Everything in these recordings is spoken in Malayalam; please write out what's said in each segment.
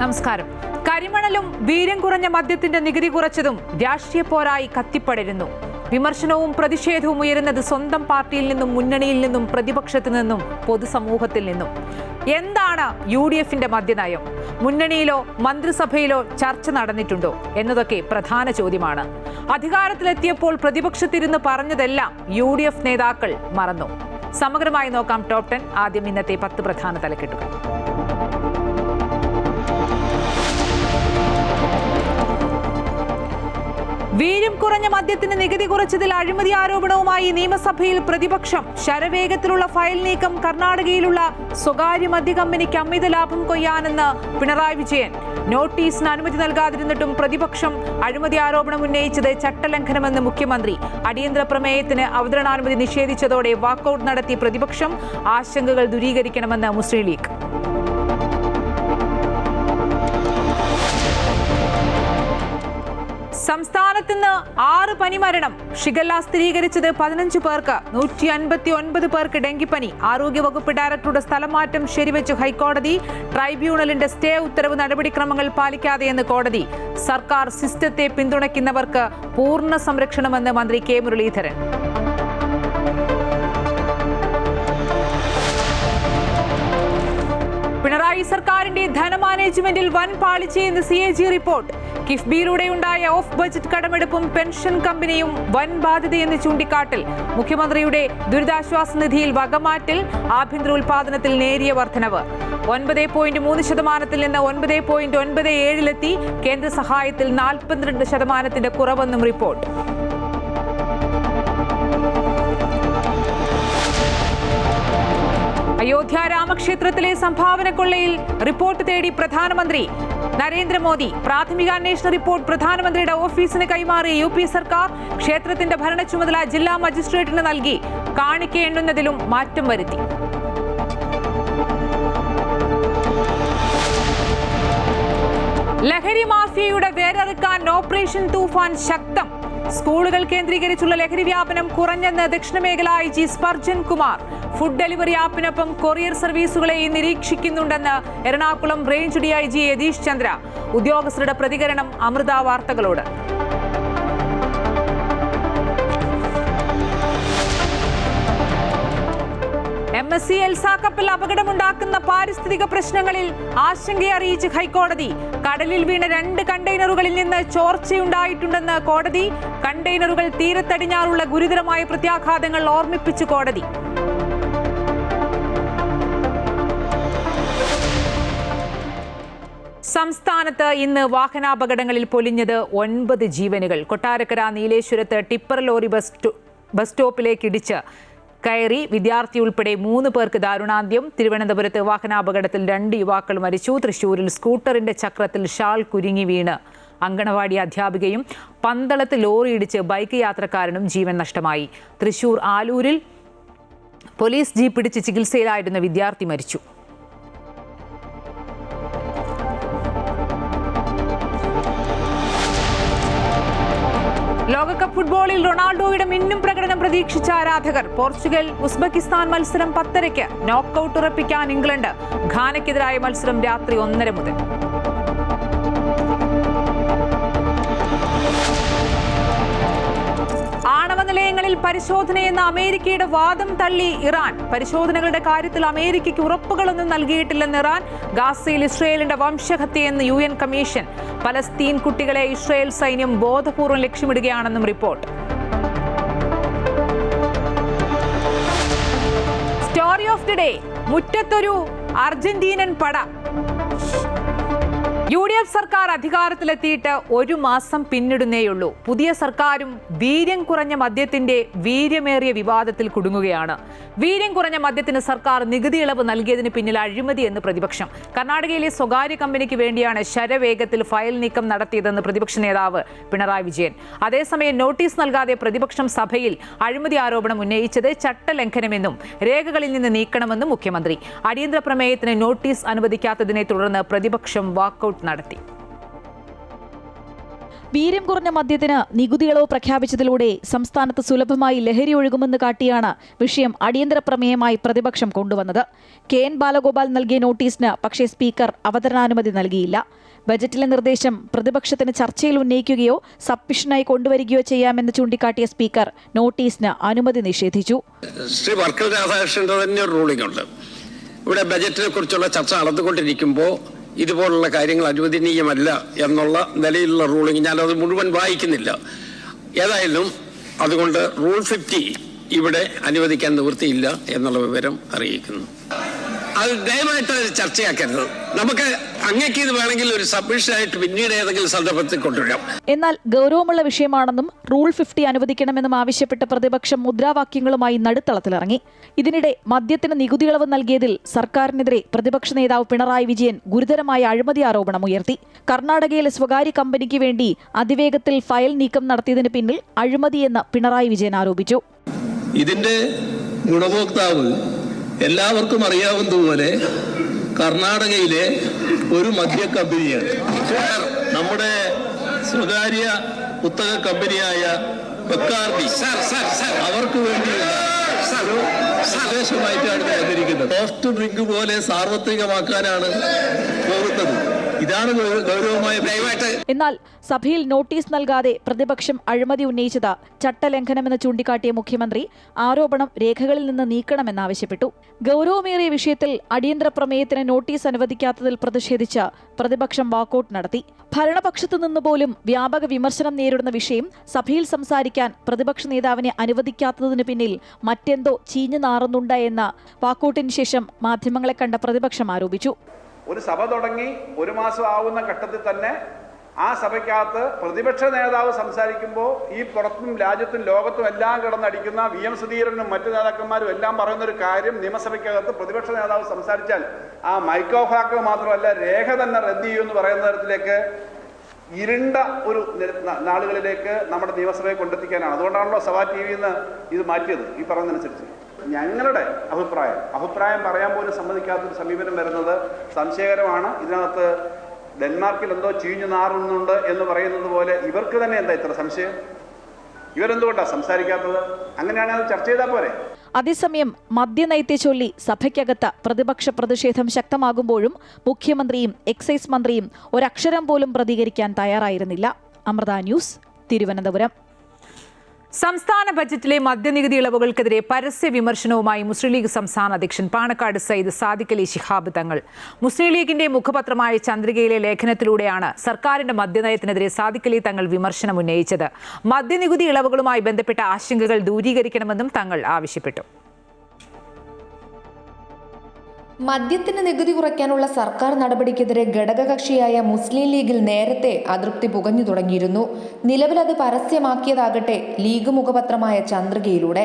നമസ്കാരം. കരിമണലും വീര്യം കുറഞ്ഞ മദ്യത്തിന്റെ നികുതി കുറച്ചതും രാഷ്ട്രീയ പോരായി കത്തിപ്പടരുന്നു. വിമർശനവും പ്രതിഷേധവും ഉയരുന്നത് സ്വന്തം പാർട്ടിയിൽ നിന്നും, മുന്നണിയിൽ നിന്നും, പ്രതിപക്ഷത്തു നിന്നും, പൊതുസമൂഹത്തിൽ നിന്നും. എന്താണ് UDFന്റെ മദ്യനയം? മുന്നണിയിലോ മന്ത്രിസഭയിലോ ചർച്ച നടന്നിട്ടുണ്ടോ എന്നതൊക്കെ പ്രധാന ചോദ്യമാണ്. അധികാരത്തിലെത്തിയപ്പോൾ പ്രതിപക്ഷത്തിരുന്ന് പറഞ്ഞതെല്ലാം UDF നേതാക്കൾ മറന്നു. സമഗ്രമായി നോക്കാം ടോപ്പ് 10. ആദ്യം ഇന്നത്തെ 10 പ്രധാന തലക്കെട്ടുകൾ. വീര്യം കുറഞ്ഞ മദ്യത്തിന് നികുതി കുറച്ചതിൽ അഴിമതി ആരോപണവുമായി നിയമസഭയിൽ പ്രതിപക്ഷം. ശരവേഗത്തിലുള്ള ഫയൽ നീക്കം കർണാടകയിലുള്ള സ്വകാര്യ മദ്യ കമ്പനിക്ക് അമിത ലാഭം കൊയ്യാനെന്ന് പിണറായി വിജയൻ. നോട്ടീസിന് അനുമതി നൽകാതിരുന്നിട്ടും പ്രതിപക്ഷം അഴിമതി ആരോപണം ഉന്നയിച്ചത് ചട്ടലംഘനമെന്ന് മുഖ്യമന്ത്രി. അടിയന്തര പ്രമേയത്തിന് അവതരണാനുമതി നിഷേധിച്ചതോടെ വാക്കൌട്ട് നടത്തി പ്രതിപക്ഷം. ആശങ്കകൾ ദൂരീകരിക്കണമെന്ന് മുസ്ലിം ലീഗ്. സംസ്ഥാനത്ത് ഇന്ന് 6 പനിമരണം. ഷിഗല്ല സ്ഥിരീകരിച്ചത് 15 പേർക്ക്. 159 പേർക്ക് ഡെങ്കിപ്പനി. ആരോഗ്യവകുപ്പ് ഡയറക്ടറുടെ സ്ഥലമാറ്റം ശരിവെച്ചു ഹൈക്കോടതി. ട്രൈബ്യൂണലിന്റെ സ്റ്റേ ഉത്തരവ് നടപടിക്രമങ്ങൾ പാലിക്കാതെയെന്ന് കോടതി. സർക്കാർ സിസ്റ്റത്തെ പിന്തുണയ്ക്കുന്നവർക്ക് പൂർണ്ണ സംരക്ഷണമെന്ന് മന്ത്രി കെ മുരളീധരൻ. പിണറായി സർക്കാരിന്റെ ധനമാനേജ്മെന്റിൽ വൻ പാളിച്ചയെന്ന് CAG റിപ്പോർട്ട്. കിഫ്ബിയിലൂടെയുണ്ടായ ഓഫ് ബജറ്റ് കടമെടുപ്പും പെൻഷൻ കമ്പനിയും വൻ ബാധ്യതയെന്ന് ചൂണ്ടിക്കാട്ടൽ. മുഖ്യമന്ത്രിയുടെ ദുരിതാശ്വാസ നിധിയിൽ വകമാറ്റൽ. ആഭ്യന്തര ഉൽപാദനത്തിൽ നേരിയ വർധനവ്. 9.3% നിന്ന് 9.97 കേന്ദ്ര സഹായത്തിൽ 42% കുറവെന്നും റിപ്പോർട്ട്. അയോധ്യ രാമക്ഷേത്രത്തിലെ സംഭാവന കൊള്ളയിൽ റിപ്പോർട്ട് തേടി പ്രധാനമന്ത്രി നരേന്ദ്രമോദി. പ്രാഥമിക അന്വേഷണ റിപ്പോർട്ട് പ്രധാനമന്ത്രിയുടെ ഓഫീസിന് കൈമാറി UP സർക്കാർ. ക്ഷേത്രത്തിന്റെ ഭരണ ചുമതല ജില്ലാ മജിസ്ട്രേറ്റിന് നൽകി. കാണിക്ക എണ്ണുന്നതിലും മാറ്റം വരുത്തി. ലഹരി മാഫിയയുടെ വേരറുക്കാൻ ഓപ്പറേഷൻ തൂഫാൻ ശക്തം. സ്കൂളുകൾ കേന്ദ്രീകരിച്ചുള്ള ലഹരി വ്യാപനം കുറഞ്ഞെന്ന് ദക്ഷിണ മേഖല IG Sparjan Kumar. Food delivery ആപ്പിനൊപ്പം കൊറിയർ സർവീസുകളെ നിരീക്ഷിക്കുന്നുണ്ടെന്ന് എറണാകുളം റേഞ്ച് DIG യതീഷ് ചന്ദ്ര. ഉദ്യോഗസ്ഥരുടെ പ്രതികരണം അമൃത വാർത്തകളോട്. MSC എൽസ കപ്പൽ അപകടമുണ്ടാക്കുന്ന പാരിസ്ഥിതിക പ്രശ്നങ്ങളിൽ ആശങ്കയറിയിച്ച് ഹൈക്കോടതി. കടലിൽ വീണ 2 കണ്ടെയ്നറുകളിൽ നിന്ന് ചോർച്ചയുണ്ടായിട്ടുണ്ടെന്ന് കോടതി. കണ്ടെയ്നറുകൾ തീരത്തടിഞ്ഞാറുള്ള ഗുരുതരമായ പ്രത്യാഘാതങ്ങൾ ഓർമ്മിപ്പിച്ചു കോടതി. സംസ്ഥാനത്ത് ഇന്ന് വാഹനാപകടങ്ങളിൽ പൊലിഞ്ഞത് 9 ജീവനുകൾ. കൊട്ടാരക്കര നീലേശ്വരത്ത് ടിപ്പർ ലോറി ബസ് സ്റ്റോപ്പിലേക്ക് ഇടിച്ച് കയറി വിദ്യാർത്ഥി ഉൾപ്പെടെ 3 പേർക്ക് ദാരുണാന്ത്യം. തിരുവനന്തപുരത്ത് വാഹനാപകടത്തിൽ 2 യുവാക്കൾ മരിച്ചു. തൃശൂരിൽ സ്കൂട്ടറിന്റെ ചക്രത്തിൽ ഷാൾ കുരുങ്ങി വീണ് അങ്കണവാടി അധ്യാപികയും. പന്തളത്ത് ലോറി ഇടിച്ച് ബൈക്ക് യാത്രക്കാരനും ജീവൻ നഷ്ടമായി. തൃശൂർ ആലൂരിൽ പോലീസ് ജീപ്പ് ഇടിച്ച് ചികിത്സയിലായിരുന്ന വിദ്യാർത്ഥി മരിച്ചു. ലോകകപ്പ് ഫുട്ബോളിൽ റൊണാൾഡോയുടെ മിന്നും പ്രകടനം പ്രതീക്ഷിച്ച ആരാധകർ. പോർച്ചുഗൽ ഉസ്ബെക്കിസ്ഥാൻ മത്സരം 10:30. നോക്കൌട്ട് ഉറപ്പിക്കാൻ ഇംഗ്ലണ്ട്. ഘാനയ്ക്കെതിരായ മത്സരം രാത്രി 1:30 മുതൽ. ആണവ നിലയങ്ങളിൽ പരിശോധനയെന്ന അമേരിക്കയുടെ വാദം തള്ളി ഇറാൻ. പരിശോധനകളുടെ കാര്യത്തിൽ അമേരിക്കയ്ക്ക് ഉറപ്പുകളൊന്നും നൽകിയിട്ടില്ലെന്ന് ഇറാൻ. ഗാസയിൽ ഇസ്രയേലിന്റെ വംശഹത്യയെന്ന് UN കമ്മീഷൻ. പലസ്തീൻ കുട്ടികളെ ഇസ്രയേൽ സൈന്യം ബോധപൂർവം ലക്ഷ്യമിടുകയാണെന്നും report. Story of the day. മുറ്റത്തൊരു അർജന്റീനൻ പട. UDF സർക്കാർ അധികാരത്തിലെത്തിയിട്ട് 1 മാസം പിന്നിടുന്നേയുള്ളൂ. പുതിയ സർക്കാരും വീര്യം കുറഞ്ഞ മദ്യത്തിന്റെ വീര്യമേറിയ വിവാദത്തിൽ കുടുങ്ങുകയാണ്. വീര്യം കുറഞ്ഞ മദ്യത്തിന് സർക്കാർ നികുതി ഇളവ് നൽകിയതിന് പിന്നിൽ അഴിമതി എന്ന് പ്രതിപക്ഷം. കർണാടകയിലെ സ്വകാര്യ കമ്പനിക്ക് വേണ്ടിയാണ് ശരവേഗത്തിൽ ഫയൽ നീക്കം നടത്തിയതെന്ന് പ്രതിപക്ഷ നേതാവ് പിണറായി വിജയൻ. അതേസമയം നോട്ടീസ് നൽകാതെ പ്രതിപക്ഷം സഭയിൽ അഴിമതി ആരോപണം ഉന്നയിച്ചത് ചട്ടലംഘനമെന്നും രേഖകളിൽ നിന്ന് നീക്കണമെന്നും മുഖ്യമന്ത്രി. അടിയന്തര പ്രമേയത്തിന് നോട്ടീസ് അനുവദിക്കാത്തതിനെ തുടർന്ന് പ്രതിപക്ഷം വാക്കൌട്ട് നടത്തി. വീര്യം കുറഞ്ഞ മദ്യത്തിന് നികുതി ഇളവ് പ്രഖ്യാപിച്ചതിലൂടെ സംസ്ഥാനത്ത് സുലഭമായി ലഹരി ഒഴുകുമെന്ന് കാട്ടിയാണ് വിഷയം അടിയന്തര പ്രമേയമായി പ്രതിപക്ഷം കൊണ്ടുവന്നത്. KN ബാലഗോപാൽ നൽകിയ നോട്ടീസിന് പക്ഷേ സ്പീക്കർ അവതരണാനുമതി നൽകിയില്ല. ബജറ്റിലെ നിർദ്ദേശം പ്രതിപക്ഷത്തിന് ചർച്ചയിൽ ഉന്നയിക്കുകയോ സബ്മിഷനായി കൊണ്ടുവരികയോ ചെയ്യാമെന്ന് ചൂണ്ടിക്കാട്ടിയ സ്പീക്കർ നോട്ടീസിന് അനുമതി നിഷേധിച്ചു. ശ്രീ വർക്കൽ രാധാകൃഷ്ണന്റെ തന്നെ ഒരു റൂളിംഗ് ഉണ്ട്. ഇവിടെ ബജറ്റിനെ കുറിച്ചുള്ള ചർച്ച നടന്നുകൊണ്ടിരിക്കുമ്പോൾ ഇതുപോലുള്ള കാര്യങ്ങൾ അനുവദനീയമല്ല എന്നുള്ള നിലയിലുള്ള റൂളിംഗ് ഞാനത് മുഴുവൻ വായിക്കുന്നില്ല. ഏതായാലും അതുകൊണ്ട് റൂൾ 50 ഇവിടെ അനുവദിക്കാൻ നിവൃത്തിയില്ല എന്നുള്ള വിവരം അറിയിക്കുന്നു. അത് ദയവായിട്ട് ചർച്ചയാക്കരുത്. നമുക്ക് അങ്ങേക്ക് ഇത് വേണമെങ്കിൽ ഒരു സബ്മിഷനായിട്ട് പിന്നീട് ഏതെങ്കിലും സന്ദർഭത്തിൽ കൊണ്ടുവരാം. എന്നാൽ ഗൗരവമുള്ള വിഷയമാണെന്നും റൂൾ 50 അനുവദിക്കണമെന്നും ആവശ്യപ്പെട്ട് പ്രതിപക്ഷം മുദ്രാവാക്യങ്ങളുമായി നടുത്തളത്തിലിറങ്ങി. ഇതിനിടെ മദ്യത്തിന് നികുതി ഇളവ് നൽകിയതിൽ സർക്കാരിനെതിരെ പ്രതിപക്ഷ നേതാവ് പിണറായി വിജയൻ ഗുരുതരമായ അഴിമതി ആരോപണം ഉയർത്തി. കർണാടകയിലെ സ്വകാര്യ കമ്പനിക്ക് വേണ്ടി അതിവേഗത്തിൽ ഫയൽ നീക്കം നടത്തിയതിന് പിന്നിൽ അഴിമതിയെന്ന് പിണറായി വിജയൻ ആരോപിച്ചു. ഇതിന്റെ ഗുണഭോക്താവ് എല്ലാവർക്കും അറിയാവുന്നതുപോലെ കർണാടകയിലെ ഒരു മദ്യ കമ്പനിയാണ്. നമ്മുടെ സ്വകാര്യ കുത്തക കമ്പനിയായ ബക്കാർഡി അവർക്ക് വേണ്ടിയുള്ള നിർദ്ദേശമായിട്ടാണ് വന്നിരിക്കുന്നത്. സോഫ്റ്റ് ഡ്രിങ്ക് പോലെ സാർവത്രികമാക്കാനാണ് പോകുന്നത്. ഇതാണ് ഗൗരവമായ. എന്നാൽ സഭയിൽ നോട്ടീസ് നൽകാതെ പ്രതിപക്ഷം അഴിമതി ഉന്നയിച്ചത് ചട്ടലംഘനമെന്ന് ചൂണ്ടിക്കാട്ടിയ മുഖ്യമന്ത്രി ആരോപണം രേഖകളിൽ നിന്ന് നീക്കണമെന്നാവശ്യപ്പെട്ടു. ഗൗരവമേറിയ വിഷയത്തിൽ അടിയന്തര പ്രമേയത്തിന് നോട്ടീസ് അനുവദിക്കാത്തതിൽ പ്രതിഷേധിച്ച് പ്രതിപക്ഷം വാക്കൌട്ട് നടത്തി. ഭരണപക്ഷത്തു നിന്ന് പോലും വ്യാപക വിമർശനം നേരിടുന്ന വിഷയം സഭയിൽ സംസാരിക്കാൻ പ്രതിപക്ഷ നേതാവിനെ അനുവദിക്കാത്തതിന് പിന്നിൽ മറ്റെന്തോ ചീഞ്ഞു നാറുന്നുണ്ട് എന്ന് വാക്കൌട്ടിന് ശേഷം മാധ്യമങ്ങളെ കണ്ട പ്രതിപക്ഷം ആരോപിച്ചു. ഒരു സഭ തുടങ്ങി 1 മാസം ആവുന്ന ഘട്ടത്തിൽ തന്നെ ആ സഭയ്ക്കകത്ത് പ്രതിപക്ഷ നേതാവ് സംസാരിക്കുമ്പോൾ ഈ പുറത്തും രാജ്യത്തും ലോകത്തും എല്ലാം കിടന്നടിക്കുന്ന VM സുധീരനും മറ്റു നേതാക്കന്മാരും എല്ലാം പറയുന്നൊരു കാര്യം, നിയമസഭയ്ക്കകത്ത് പ്രതിപക്ഷ നേതാവ് സംസാരിച്ചാൽ ആ മൈക്ക് ഓഫ് ആക്കുക മാത്രമല്ല രേഖ തന്നെ റദ്ദ് ചെയ്യുമെന്ന് പറയുന്ന തരത്തിലേക്ക് ഇരുണ്ട ഒരു നാളുകളിലേക്ക് നമ്മുടെ നിയമസഭയെ കൊണ്ടെത്തിക്കാനാണ്. അതുകൊണ്ടാണല്ലോ സഭാ TV ഇത് മാറ്റിയത്. ഈ പറയുന്നതനുസരിച്ച് ഞങ്ങളുടെ അഭിപ്രായം പറയാൻ പോലും സമ്മതിക്കാത്തൊരു സമീപനം വരുന്നത് സംശയകരമാണ്. ഇതിനകത്ത് ഡെൻമാർക്കിൽ എന്തോ ചീഞ്ഞു നാറുന്നുണ്ട് എന്ന് പറയുന്നത് പോലെ ഇവർക്ക് തന്നെ എന്താ ഇത്ര സംശയം? ഇവരെന്തുകൊണ്ടാണ് സംസാരിക്കാത്തത്? അങ്ങനെയാണെങ്കിൽ അത് ചർച്ച ചെയ്താൽ പോരെ? അതേസമയം മദ്യനയത്തെ ചൊല്ലി സഭയ്ക്കകത്ത് പ്രതിപക്ഷ പ്രതിഷേധം ശക്തമാകുമ്പോഴും മുഖ്യമന്ത്രിയും എക്സൈസ് മന്ത്രിയും ഒരക്ഷരം പോലും പ്രതികരിക്കാൻ തയ്യാറായിരുന്നില്ല. അമൃത ന്യൂസ്, തിരുവനന്തപുരം. സംസ്ഥാന ബജറ്റിലെ മദ്യനികുതി ഇളവുകൾക്കെതിരെ പരസ്യ വിമർശനവുമായി മുസ്ലിം ലീഗ് സംസ്ഥാന അധ്യക്ഷൻ പാണക്കാട് സയ്യിദ് സാദിഖ് അലി ശിഹാബ് തങ്ങൾ. മുസ്ലിം ലീഗിന്റെ മുഖപത്രമായ ചന്ദ്രികയിലെ ലേഖനത്തിലൂടെയാണ് സർക്കാരിന്റെ മദ്യനയത്തിനെതിരെ സാദിഖ് അലി തങ്ങൾ വിമർശനം ഉന്നയിച്ചത്. മദ്യനികുതി ഇളവുകളുമായി ബന്ധപ്പെട്ട ആശങ്കകൾ ദൂരീകരിക്കണമെന്നും തങ്ങൾ ആവശ്യപ്പെട്ടു. മദ്യത്തിന് നികുതി കുറയ്ക്കാനുള്ള സർക്കാർ നടപടിക്കെതിരെ ഘടകകക്ഷിയായ മുസ്ലിം ലീഗിൽ നേരത്തെ അതൃപ്തി പുകഞ്ഞു തുടങ്ങിയിരുന്നു. നിലവിലത് പരസ്യമാക്കിയതാകട്ടെ ലീഗ് മുഖപത്രമായ ചന്ദ്രികയിലൂടെ.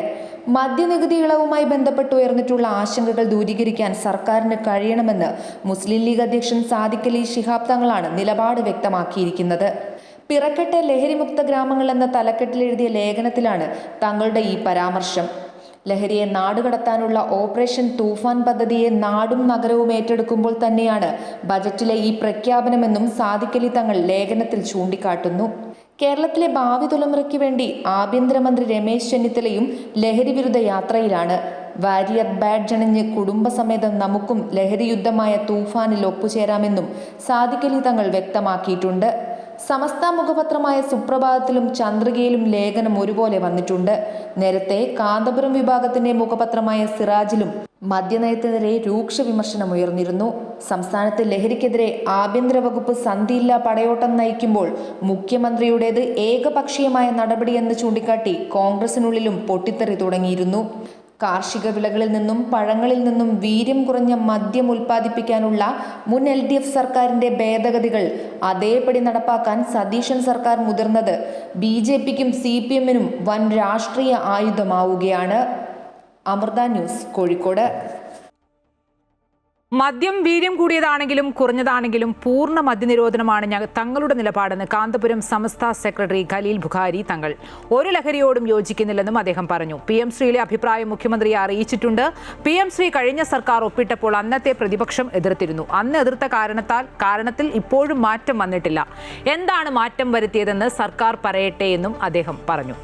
മദ്യനികുതി ഇളവുമായി ബന്ധപ്പെട്ട് ഉയർന്നിട്ടുള്ള ആശങ്കകൾ ദൂരീകരിക്കാൻ സർക്കാരിന് കഴിയണമെന്ന് മുസ്ലിം ലീഗ് അധ്യക്ഷൻ സാദിഖ് അലി ശിഹാബ് തങ്ങളാണ് നിലപാട് വ്യക്തമാക്കിയിരിക്കുന്നത്. പിറക്കട്ടെ ലഹരിമുക്ത ഗ്രാമങ്ങൾ എന്ന തലക്കെട്ടിലെഴുതിയ ലേഖനത്തിലാണ് തങ്ങളുടെ ഈ പരാമർശം. ലഹരിയെ നാടുകടത്താനുള്ള ഓപ്പറേഷൻ തൂഫാൻ പദ്ധതിയെ നാടും നഗരവും ഏറ്റെടുക്കുമ്പോൾ തന്നെയാണ് ബജറ്റിലെ ഈ പ്രഖ്യാപനമെന്നും സാദിഖ് അലി തങ്ങൾ ലേഖനത്തിൽ ചൂണ്ടിക്കാട്ടുന്നു. കേരളത്തിലെ ഭാവി തലമുറയ്ക്ക് വേണ്ടി ആഭ്യന്തരമന്ത്രി രമേശ് ചെന്നിത്തലയും ലഹരി വിരുദ്ധ യാത്രയിലാണ്. വാരിയർ ബാഡ്ജ് അണിഞ്ഞ് കുടുംബസമേതം നമുക്കും ലഹരി യുദ്ധമായ തൂഫാനിൽ ഒപ്പുചേരാമെന്നും സാദിഖ് അലി തങ്ങൾ വ്യക്തമാക്കിയിട്ടുണ്ട്. സമസ്ത മുഖപത്രമായ സുപ്രഭാതത്തിലും ചന്ദ്രികയിലും ലേഖനം ഒരുപോലെ വന്നിട്ടുണ്ട്. നേരത്തെ കാന്തപുരം വിഭാഗത്തിന്റെ മുഖപത്രമായ സിറാജിലും മദ്യനയത്തിനെതിരെ രൂക്ഷ വിമർശനം ഉയർന്നിരുന്നു. സംസ്ഥാനത്ത് ലഹരിക്കെതിരെ ആഭ്യന്തര വകുപ്പ് സന്ധിയില്ലാ പടയോട്ടം നയിക്കുമ്പോൾ മുഖ്യമന്ത്രിയുടേത് ഏകപക്ഷീയമായ നടപടിയെന്ന് ചൂണ്ടിക്കാട്ടി കോൺഗ്രസിനുള്ളിലും പൊട്ടിത്തെറി തുടങ്ങിയിരുന്നു. കാർഷിക വിളകളിൽ നിന്നും പഴങ്ങളിൽ നിന്നും വീര്യം കുറഞ്ഞ മദ്യം ഉൽപ്പാദിപ്പിക്കാനുള്ള മുൻ LDF സർക്കാരിന്റെ ഭേദഗതികൾ അതേപടി നടപ്പാക്കാൻ സതീശൻ സർക്കാർ മുതിർന്നത് BJPക്കും CPMനും വൻ രാഷ്ട്രീയ ആയുധമാവുകയാണ്. അമൃത ന്യൂസ്, കോഴിക്കോട്. മദ്യം വീര്യം കൂടിയതാണെങ്കിലും കുറഞ്ഞതാണെങ്കിലും പൂർണ്ണ മദ്യനിരോധനമാണ് തങ്ങളുടെ നിലപാടെന്ന് കാന്തപുരം സമസ്ത സെക്രട്ടറി ഖലീൽ ബുഖാരി തങ്ങൾ ഒരു ലഹരിയോടും യോജിക്കുന്നില്ലെന്നും അദ്ദേഹം പറഞ്ഞു. PM ശ്രീയിലെ അഭിപ്രായം മുഖ്യമന്ത്രിയെ അറിയിച്ചിട്ടുണ്ട്. PM ശ്രീ കഴിഞ്ഞ സർക്കാർ ഒപ്പിട്ടപ്പോൾ അന്നത്തെ പ്രതിപക്ഷം എതിർത്തിരുന്നു. അന്ന് എതിർത്ത കാരണത്തിൽ ഇപ്പോഴും മാറ്റം വന്നിട്ടില്ല. എന്താണ് മാറ്റം വരുത്തിയതെന്ന് സർക്കാർ പറയട്ടെ എന്നും അദ്ദേഹം പറഞ്ഞു.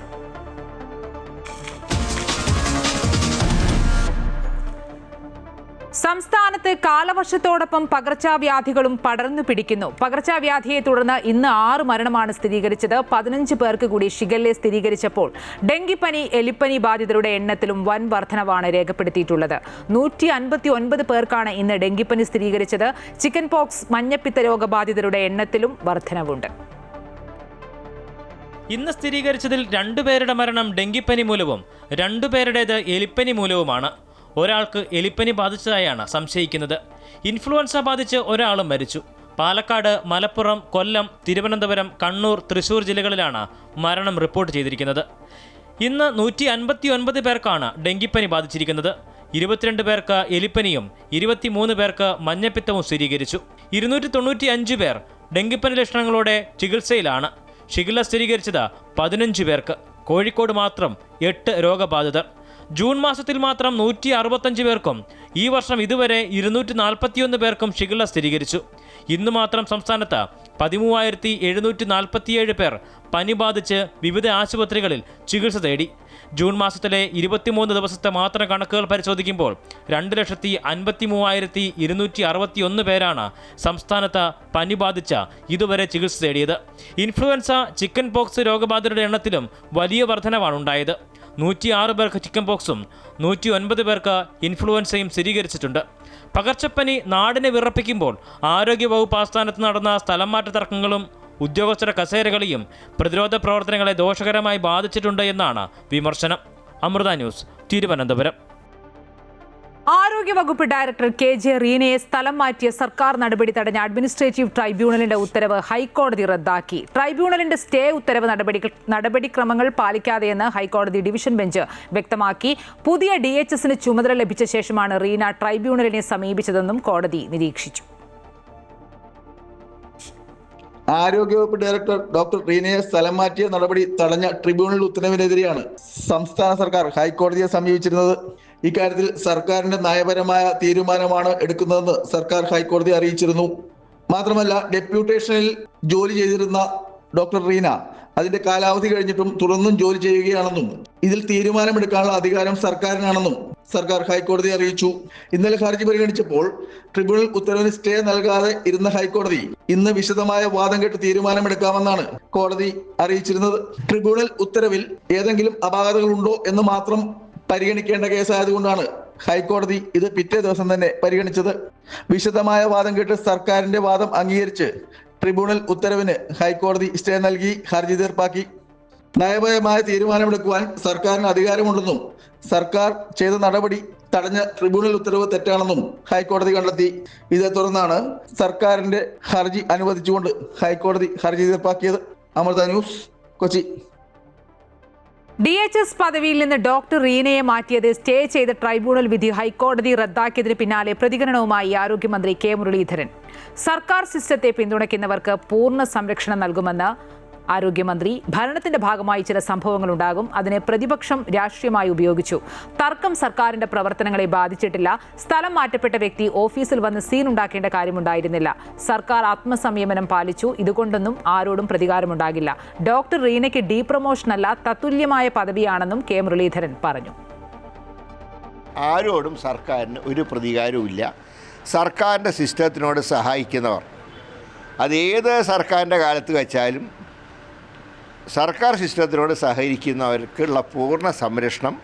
സംസ്ഥാനത്ത് കാലവർഷത്തോടൊപ്പം പകർച്ചവ്യാധികളും പടർന്നു പിടിക്കുന്നു. പകർച്ചവ്യാധിയെ തുടർന്ന് ഇന്ന് 6 മരണമാണ് സ്ഥിരീകരിച്ചത്. 15 പേർക്ക് കൂടി ഷിഗല്ല സ്ഥിരീകരിച്ചപ്പോൾ ഡെങ്കിപ്പനി, എലിപ്പനി ബാധിതരുടെ എണ്ണത്തിലും വൻ വർധനവാണ് രേഖപ്പെടുത്തിയിട്ടുള്ളത്. 159 പേർക്കാണ് ഇന്ന് ഡെങ്കിപ്പനി സ്ഥിരീകരിച്ചത്. ചിക്കൻ പോക്സ്, മഞ്ഞപ്പിത്ത രോഗബാധിതരുടെ എണ്ണത്തിലും വർധനവുണ്ട്. ഇന്ന് സ്ഥിരീകരിച്ചതിൽ 2 പേരുടെ മരണം ഡെങ്കിപ്പനി മൂലവും 2 പേരുടേത് എലിപ്പനി മൂലവുമാണ്. ഒരാൾക്ക് എലിപ്പനി ബാധിച്ചതായാണ് സംശയിക്കുന്നത്. ഇൻഫ്ലുവൻസ ബാധിച്ച് ഒരാളും മരിച്ചു. പാലക്കാട്, മലപ്പുറം, കൊല്ലം, തിരുവനന്തപുരം, കണ്ണൂർ, തൃശൂർ ജില്ലകളിലാണ് മരണം റിപ്പോർട്ട് ചെയ്തിരിക്കുന്നത്. ഇന്ന് 159 പേർക്കാണ് ഡെങ്കിപ്പനി ബാധിച്ചിരിക്കുന്നത്. 22 പേർക്ക് എലിപ്പനിയും 23 പേർക്ക് മഞ്ഞപ്പിത്തവും സ്ഥിരീകരിച്ചു. 295 പേർ ഡെങ്കിപ്പനി ലക്ഷണങ്ങളോടെ ചികിത്സയിലാണ്. ഷിഗല്ല സ്ഥിരീകരിച്ചത് 15 പേർക്ക്. കോഴിക്കോട് മാത്രം 8 രോഗബാധിതർ. ജൂൺ മാസത്തിൽ മാത്രം 165 പേർക്കും ഈ വർഷം ഇതുവരെ 241 പേർക്കും ഷിഗല്ല സ്ഥിരീകരിച്ചു. ഇന്ന് മാത്രം സംസ്ഥാനത്ത് 13,747 പേർ പനി ബാധിച്ച് വിവിധ ആശുപത്രികളിൽ ചികിത്സ തേടി. ജൂൺ മാസത്തിലെ 23 ദിവസത്തെ മാത്രം കണക്കുകൾ പരിശോധിക്കുമ്പോൾ 2,53,261 പേരാണ് സംസ്ഥാനത്ത് പനി ബാധിച്ച ഇതുവരെ ചികിത്സ തേടിയത്. ഇൻഫ്ലുവൻസ, ചിക്കൻ പോക്സ് രോഗബാധിതരുടെ എണ്ണത്തിലും വലിയ വർധനവാണ് ഉണ്ടായത്. 106 പേർക്ക് ചിക്കൻ പോക്സും 109 പേർക്ക് ഇൻഫ്ലുവൻസയും സ്ഥിരീകരിച്ചിട്ടുണ്ട്. പകർച്ചപ്പനി നാടിനെ വിറപ്പിക്കുമ്പോൾ ആരോഗ്യവകുപ്പ് ആസ്ഥാനത്ത് നടന്ന സ്ഥലം മാറ്റ തർക്കങ്ങളും ഉദ്യോഗസ്ഥരുടെ കസേരകളിയും പ്രതിരോധ പ്രവർത്തനങ്ങളെ ദോഷകരമായി ബാധിച്ചിട്ടുണ്ട് എന്നാണ് വിമർശനം. അമൃത ന്യൂസ്, തിരുവനന്തപുരം. ആരോഗ്യവകുപ്പ് ഡയറക്ടർ KJ റീനയെ സ്ഥലം മാറ്റിയ സർക്കാർ നടപടി തടഞ്ഞ അഡ്മിനിസ്ട്രേറ്റീവ് ട്രൈബ്യൂണലിന്റെ ഉത്തരവ് ഹൈക്കോടതി റദ്ദാക്കി. ട്രൈബ്യൂണലിന്റെ സ്റ്റേ ഉത്തരവ് നടപടിക്രമങ്ങൾ പാലിക്കാതെയെന്ന് ഹൈക്കോടതി ഡിവിഷൻ ബെഞ്ച് വ്യക്തമാക്കി. പുതിയ DHSന് ചുമതല ലഭിച്ച ശേഷമാണ് റീന ട്രൈബ്യൂണലിനെ സമീപിച്ചതെന്നും കോടതി നിരീക്ഷിച്ചു. ആരോഗ്യവകുപ്പ് ഡയറക്ടർ ഡോക്ടർ റീനയെ സ്ഥലം മാറ്റിയ നടപടി തടഞ്ഞ ട്രിബ്യൂണൽ ഉത്തരവിനെതിരെയാണ് സംസ്ഥാന സർക്കാർ ഹൈക്കോടതിയെ സമീപിച്ചിരുന്നത്. ഇക്കാര്യത്തിൽ സർക്കാരിന്റെ നയപരമായ തീരുമാനമാണ് എടുക്കുന്നതെന്ന് സർക്കാർ ഹൈക്കോടതി അറിയിച്ചിരുന്നു. മാത്രമല്ല, ഡെപ്യൂട്ടേഷനിൽ ജോലി ചെയ്തിരുന്ന ഡോക്ടർ റീന അതിന്റെ കാലാവധി കഴിഞ്ഞിട്ടും തുടർന്നും ജോലി ചെയ്യുകയാണെന്നും ഇതിൽ തീരുമാനമെടുക്കാനുള്ള അധികാരം സർക്കാരിനാണെന്നും സർക്കാർ ഹൈക്കോടതി അറിയിച്ചു. ഇന്നലെ ഹർജി പരിഗണിച്ചപ്പോൾ ട്രിബ്യൂണൽ ഉത്തരവിന് സ്റ്റേ നൽകാതെ ഇരുന്ന ഹൈക്കോടതി ഇന്ന് വിശദമായ വാദം കേട്ട് തീരുമാനമെടുക്കാമെന്നാണ് കോടതി അറിയിച്ചിരുന്നത്. ട്രിബ്യൂണൽ ഉത്തരവിൽ ഏതെങ്കിലും അപാകതകളുണ്ടോ എന്ന് മാത്രം പരിഗണിക്കേണ്ട കേസായതുകൊണ്ടാണ് ഹൈക്കോടതി ഇത് പിറ്റേ ദിവസം തന്നെ പരിഗണിച്ചത്. വിശദമായ വാദം കേട്ട് സർക്കാരിന്റെ വാദം അംഗീകരിച്ച് ട്രിബ്യൂണൽ ഉത്തരവിന് ഹൈക്കോടതി സ്റ്റേ നൽകി ഹർജി തീർപ്പാക്കി. നയപരമായ തീരുമാനമെടുക്കുവാൻ സർക്കാരിന് അധികാരമുണ്ടെന്നും സർക്കാർ ചെയ്ത നടപടി തടഞ്ഞ ട്രിബ്യൂണൽ ഉത്തരവ് തെറ്റാണെന്നും ഹൈക്കോടതി കണ്ടെത്തി. ഇതേ തുടർന്നാണ് സർക്കാരിന്റെ ഹർജി അനുവദിച്ചുകൊണ്ട് ഹൈക്കോടതി ഹർജി തീർപ്പാക്കിയത്. അമൃത ന്യൂസ്, കൊച്ചി. DHS പദവിയിൽ നിന്ന് ഡോക്ടർ റീനയെ മാറ്റിയത് സ്റ്റേ ചെയ്ത ട്രൈബ്യൂണൽ വിധി ഹൈക്കോടതി റദ്ദാക്കിയതിന് പിന്നാലെ പ്രതികരണവുമായി ആരോഗ്യമന്ത്രി K മുരളീധരൻ. സർക്കാർ സിസ്റ്റത്തെ പിന്തുണയ്ക്കുന്നവർക്ക് പൂർണ്ണ സംരക്ഷണം നൽകുമെന്ന് ആരോഗ്യമന്ത്രി. ഭരണത്തിന്റെ ഭാഗമായി ചില സംഭവങ്ങൾ ഉണ്ടാകും, അതിനെ പ്രതിപക്ഷം രാഷ്ട്രീയമായി ഉപയോഗിച്ചു. തർക്കം സർക്കാരിന്റെ പ്രവർത്തനങ്ങളെ ബാധിച്ചിട്ടില്ല. സ്ഥലം മാറ്റപ്പെട്ട വ്യക്തി ഓഫീസിൽ വന്ന് സീൻ ഉണ്ടാക്കേണ്ട കാര്യമുണ്ടായിരുന്നില്ല. സർക്കാർ ആത്മസംയമനം പാലിച്ചു. ഇതുകൊണ്ടൊന്നും ആരോടും പ്രതികാരമുണ്ടാകില്ല. ഡോക്ടർ റീനയ്ക്ക് ഡീപ്രമോഷനല്ല, തത്തുല്യമായ പദവിയാണെന്നും K മുരളീധരൻ പറഞ്ഞു. ആരോടും സർക്കാരിന് ഒരു പ്രതികാരവുമില്ല. സർക്കാരിൻ്റെ സിസ്റ്റത്തിനോട് സഹായിക്കുന്നവർ അതേത് സർക്കാരിൻ്റെ കാലത്ത് വെച്ചാലും സർക്കാർ സിസ്റ്റത്തിനോട് സഹകരിക്കുന്നവർക്കുള്ള പൂർണ്ണ സംരക്ഷണം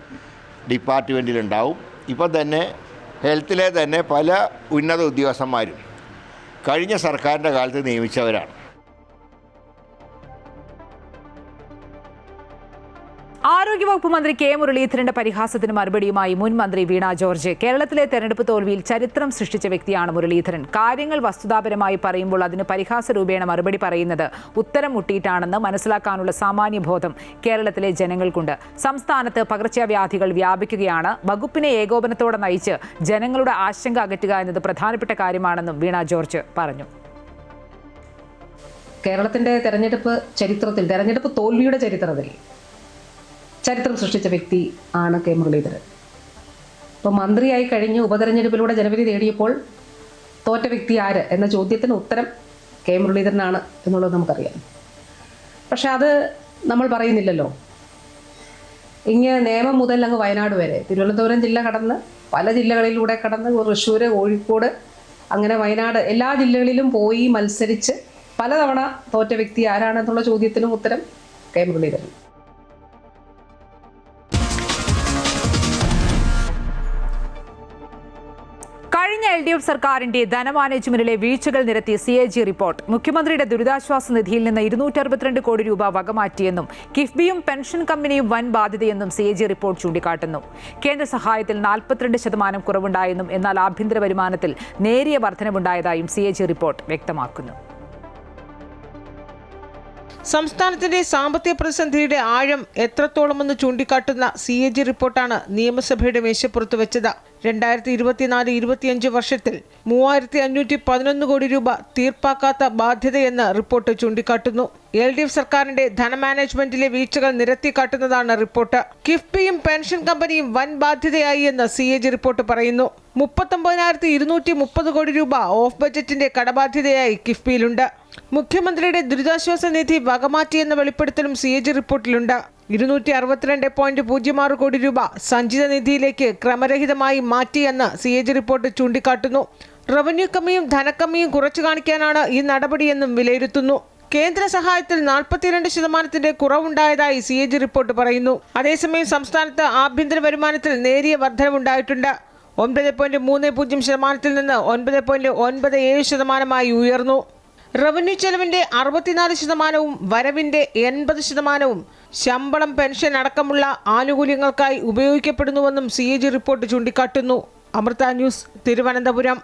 ഡിപ്പാർട്ട്മെൻറ്റിലുണ്ടാവും. ഇപ്പം തന്നെ ഹെൽത്തിലെ തന്നെ പല ഉന്നത ഉദ്യോഗസ്ഥന്മാരും കഴിഞ്ഞ സർക്കാരിൻ്റെ കാലത്ത് നിയമിച്ചവരാണ്. ആരോഗ്യവകുപ്പ് മന്ത്രി കെ മുരളീധരന്റെ പരിഹാസത്തിന് മറുപടിയുമായി മുൻ മന്ത്രി വീണ ജോർജ്. കേരളത്തിലെ തെരഞ്ഞെടുപ്പ് തോൽവിയിൽ ചരിത്രം സൃഷ്ടിച്ച വ്യക്തിയാണ് മുരളീധരൻ. കാര്യങ്ങൾ വസ്തുതാപരമായി പറയുമ്പോൾ അതിന് പരിഹാസ രൂപേണ മറുപടി പറയുന്നത് ഉത്തരം മുട്ടിയിട്ടാണെന്ന് മനസ്സിലാക്കാനുള്ള സാമാന്യബോധം കേരളത്തിലെ ജനങ്ങൾക്കുണ്ട്. സംസ്ഥാനത്ത് പകർച്ചവ്യാധികൾ വ്യാപിക്കുകയാണ്. വകുപ്പിനെ ഏകോപനത്തോടെ നയിച്ച് ജനങ്ങളുടെ ആശങ്ക അകറ്റുക എന്നത് പ്രധാനപ്പെട്ട കാര്യമാണെന്നും വീണ ജോർജ് പറഞ്ഞു. കേരളത്തിന്റെ തെരഞ്ഞെടുപ്പ് തോൽവിയുടെ ചരിത്രം സൃഷ്ടിച്ച വ്യക്തി ആണ് കെ മുരളീധരൻ. ഇപ്പോൾ മന്ത്രിയായി കഴിഞ്ഞ് ഉപതെരഞ്ഞെടുപ്പിലൂടെ ജനവിധി തേടിയപ്പോൾ തോറ്റ വ്യക്തി ആര് എന്ന ചോദ്യത്തിന് ഉത്തരം കെ മുരളീധരനാണ് എന്നുള്ളത് നമുക്കറിയാം. പക്ഷെ അത് നമ്മൾ പറയുന്നില്ലല്ലോ. നേമം മുതൽ അങ്ങ് വയനാട് വരെ, തിരുവനന്തപുരം ജില്ല കടന്ന് പല ജില്ലകളിലൂടെ കടന്ന് തൃശ്ശൂർ, കോഴിക്കോട്, അങ്ങനെ വയനാട്, എല്ലാ ജില്ലകളിലും പോയി മത്സരിച്ച് പലതവണ തോറ്റ വ്യക്തി ആരാണെന്നുള്ള ചോദ്യത്തിനും ഉത്തരം കെ മുരളീധരൻ. കഴിഞ്ഞ LDF സർക്കാരിന്റെ ധനമാനേജ്മെന്റിലെ വീഴ്ചകൾ നിരത്തി CAG റിപ്പോർട്ട്. മുഖ്യമന്ത്രിയുടെ ദുരിതാശ്വാസ നിധിയിൽ നിന്ന് 262 കോടി രൂപ വകമാറ്റിയെന്നും കിഫ്ബിയും പെൻഷൻ കമ്പനിയും വൻ ബാധ്യതയെന്നും CAG റിപ്പോർട്ട് ചൂണ്ടിക്കാട്ടുന്നു. കേന്ദ്ര സഹായത്തിൽ 42% കുറവുണ്ടായെന്നും എന്നാൽ ആഭ്യന്തര വരുമാനത്തിൽ നേരിയ വർധനവുണ്ടായതായും CAG റിപ്പോർട്ട് വ്യക്തമാക്കുന്നു. സംസ്ഥാനത്തിന്റെ സാമ്പത്തിക പ്രതിസന്ധിയുടെ ആഴം എത്രത്തോളമെന്ന് ചൂണ്ടിക്കാട്ടുന്ന CAG റിപ്പോർട്ടാണ് നിയമസഭയുടെ മേശപ്പുറത്ത് വെച്ചത്. 2024-25 വർഷത്തിൽ 3511 കോടി രൂപ തീർപ്പാക്കാത്ത ബാധ്യതയെന്ന് റിപ്പോർട്ട് ചൂണ്ടിക്കാട്ടുന്നു. LDF സർക്കാരിന്റെ ധനമാനേജ്മെന്റിലെ വീഴ്ചകൾ നിരത്തിക്കാട്ടുന്നതാണ് റിപ്പോർട്ട്. കിഫ്ബിയും പെൻഷൻ കമ്പനിയും വൻ ബാധ്യതയായി എന്ന് CAG റിപ്പോർട്ട് പറയുന്നു. 39,230 കോടി രൂപ ഓഫ് ബജറ്റിന്റെ കടബാധ്യതയായി കിഫ്ബിയിലുണ്ട്. മുഖ്യമന്ത്രിയുടെ ദുരിതാശ്വാസ നിധി വകമാറ്റിയെന്ന വെളിപ്പെടുത്തലും CAG റിപ്പോർട്ടിലുണ്ട്. 262.06 കോടി രൂപ സഞ്ചിത നിധിയിലേക്ക് ക്രമരഹിതമായി മാറ്റിയെന്ന് CAG റിപ്പോർട്ട് ചൂണ്ടിക്കാട്ടുന്നു. റവന്യൂ കമ്മിയും ധനക്കമ്മിയും കുറച്ചു കാണിക്കാനാണ് ഈ നടപടിയെന്നും വിലയിരുത്തുന്നു. കേന്ദ്ര സഹായത്തിൽ 42% കുറവുണ്ടായതായി CAG റിപ്പോർട്ട് പറയുന്നു. അതേസമയം സംസ്ഥാനത്ത് ആഭ്യന്തര വരുമാനത്തിൽ നേരിയ വർധനവുണ്ടായിട്ടുണ്ട്. 9.30% നിന്ന് 9.97% ഉയർന്നു. റവന്യൂ ചെലവിന്റെ 64%, വരവിന്റെ 80%, ശമ്പളം, പെൻഷൻ അടക്കമുള്ള ആനുകൂല്യങ്ങൾക്കായി ഉപയോഗിക്കപ്പെടുന്നുവെന്നും CAG റിപ്പോർട്ട് ചൂണ്ടിക്കാട്ടുന്നു. അമൃത ന്യൂസ്, തിരുവനന്തപുരം.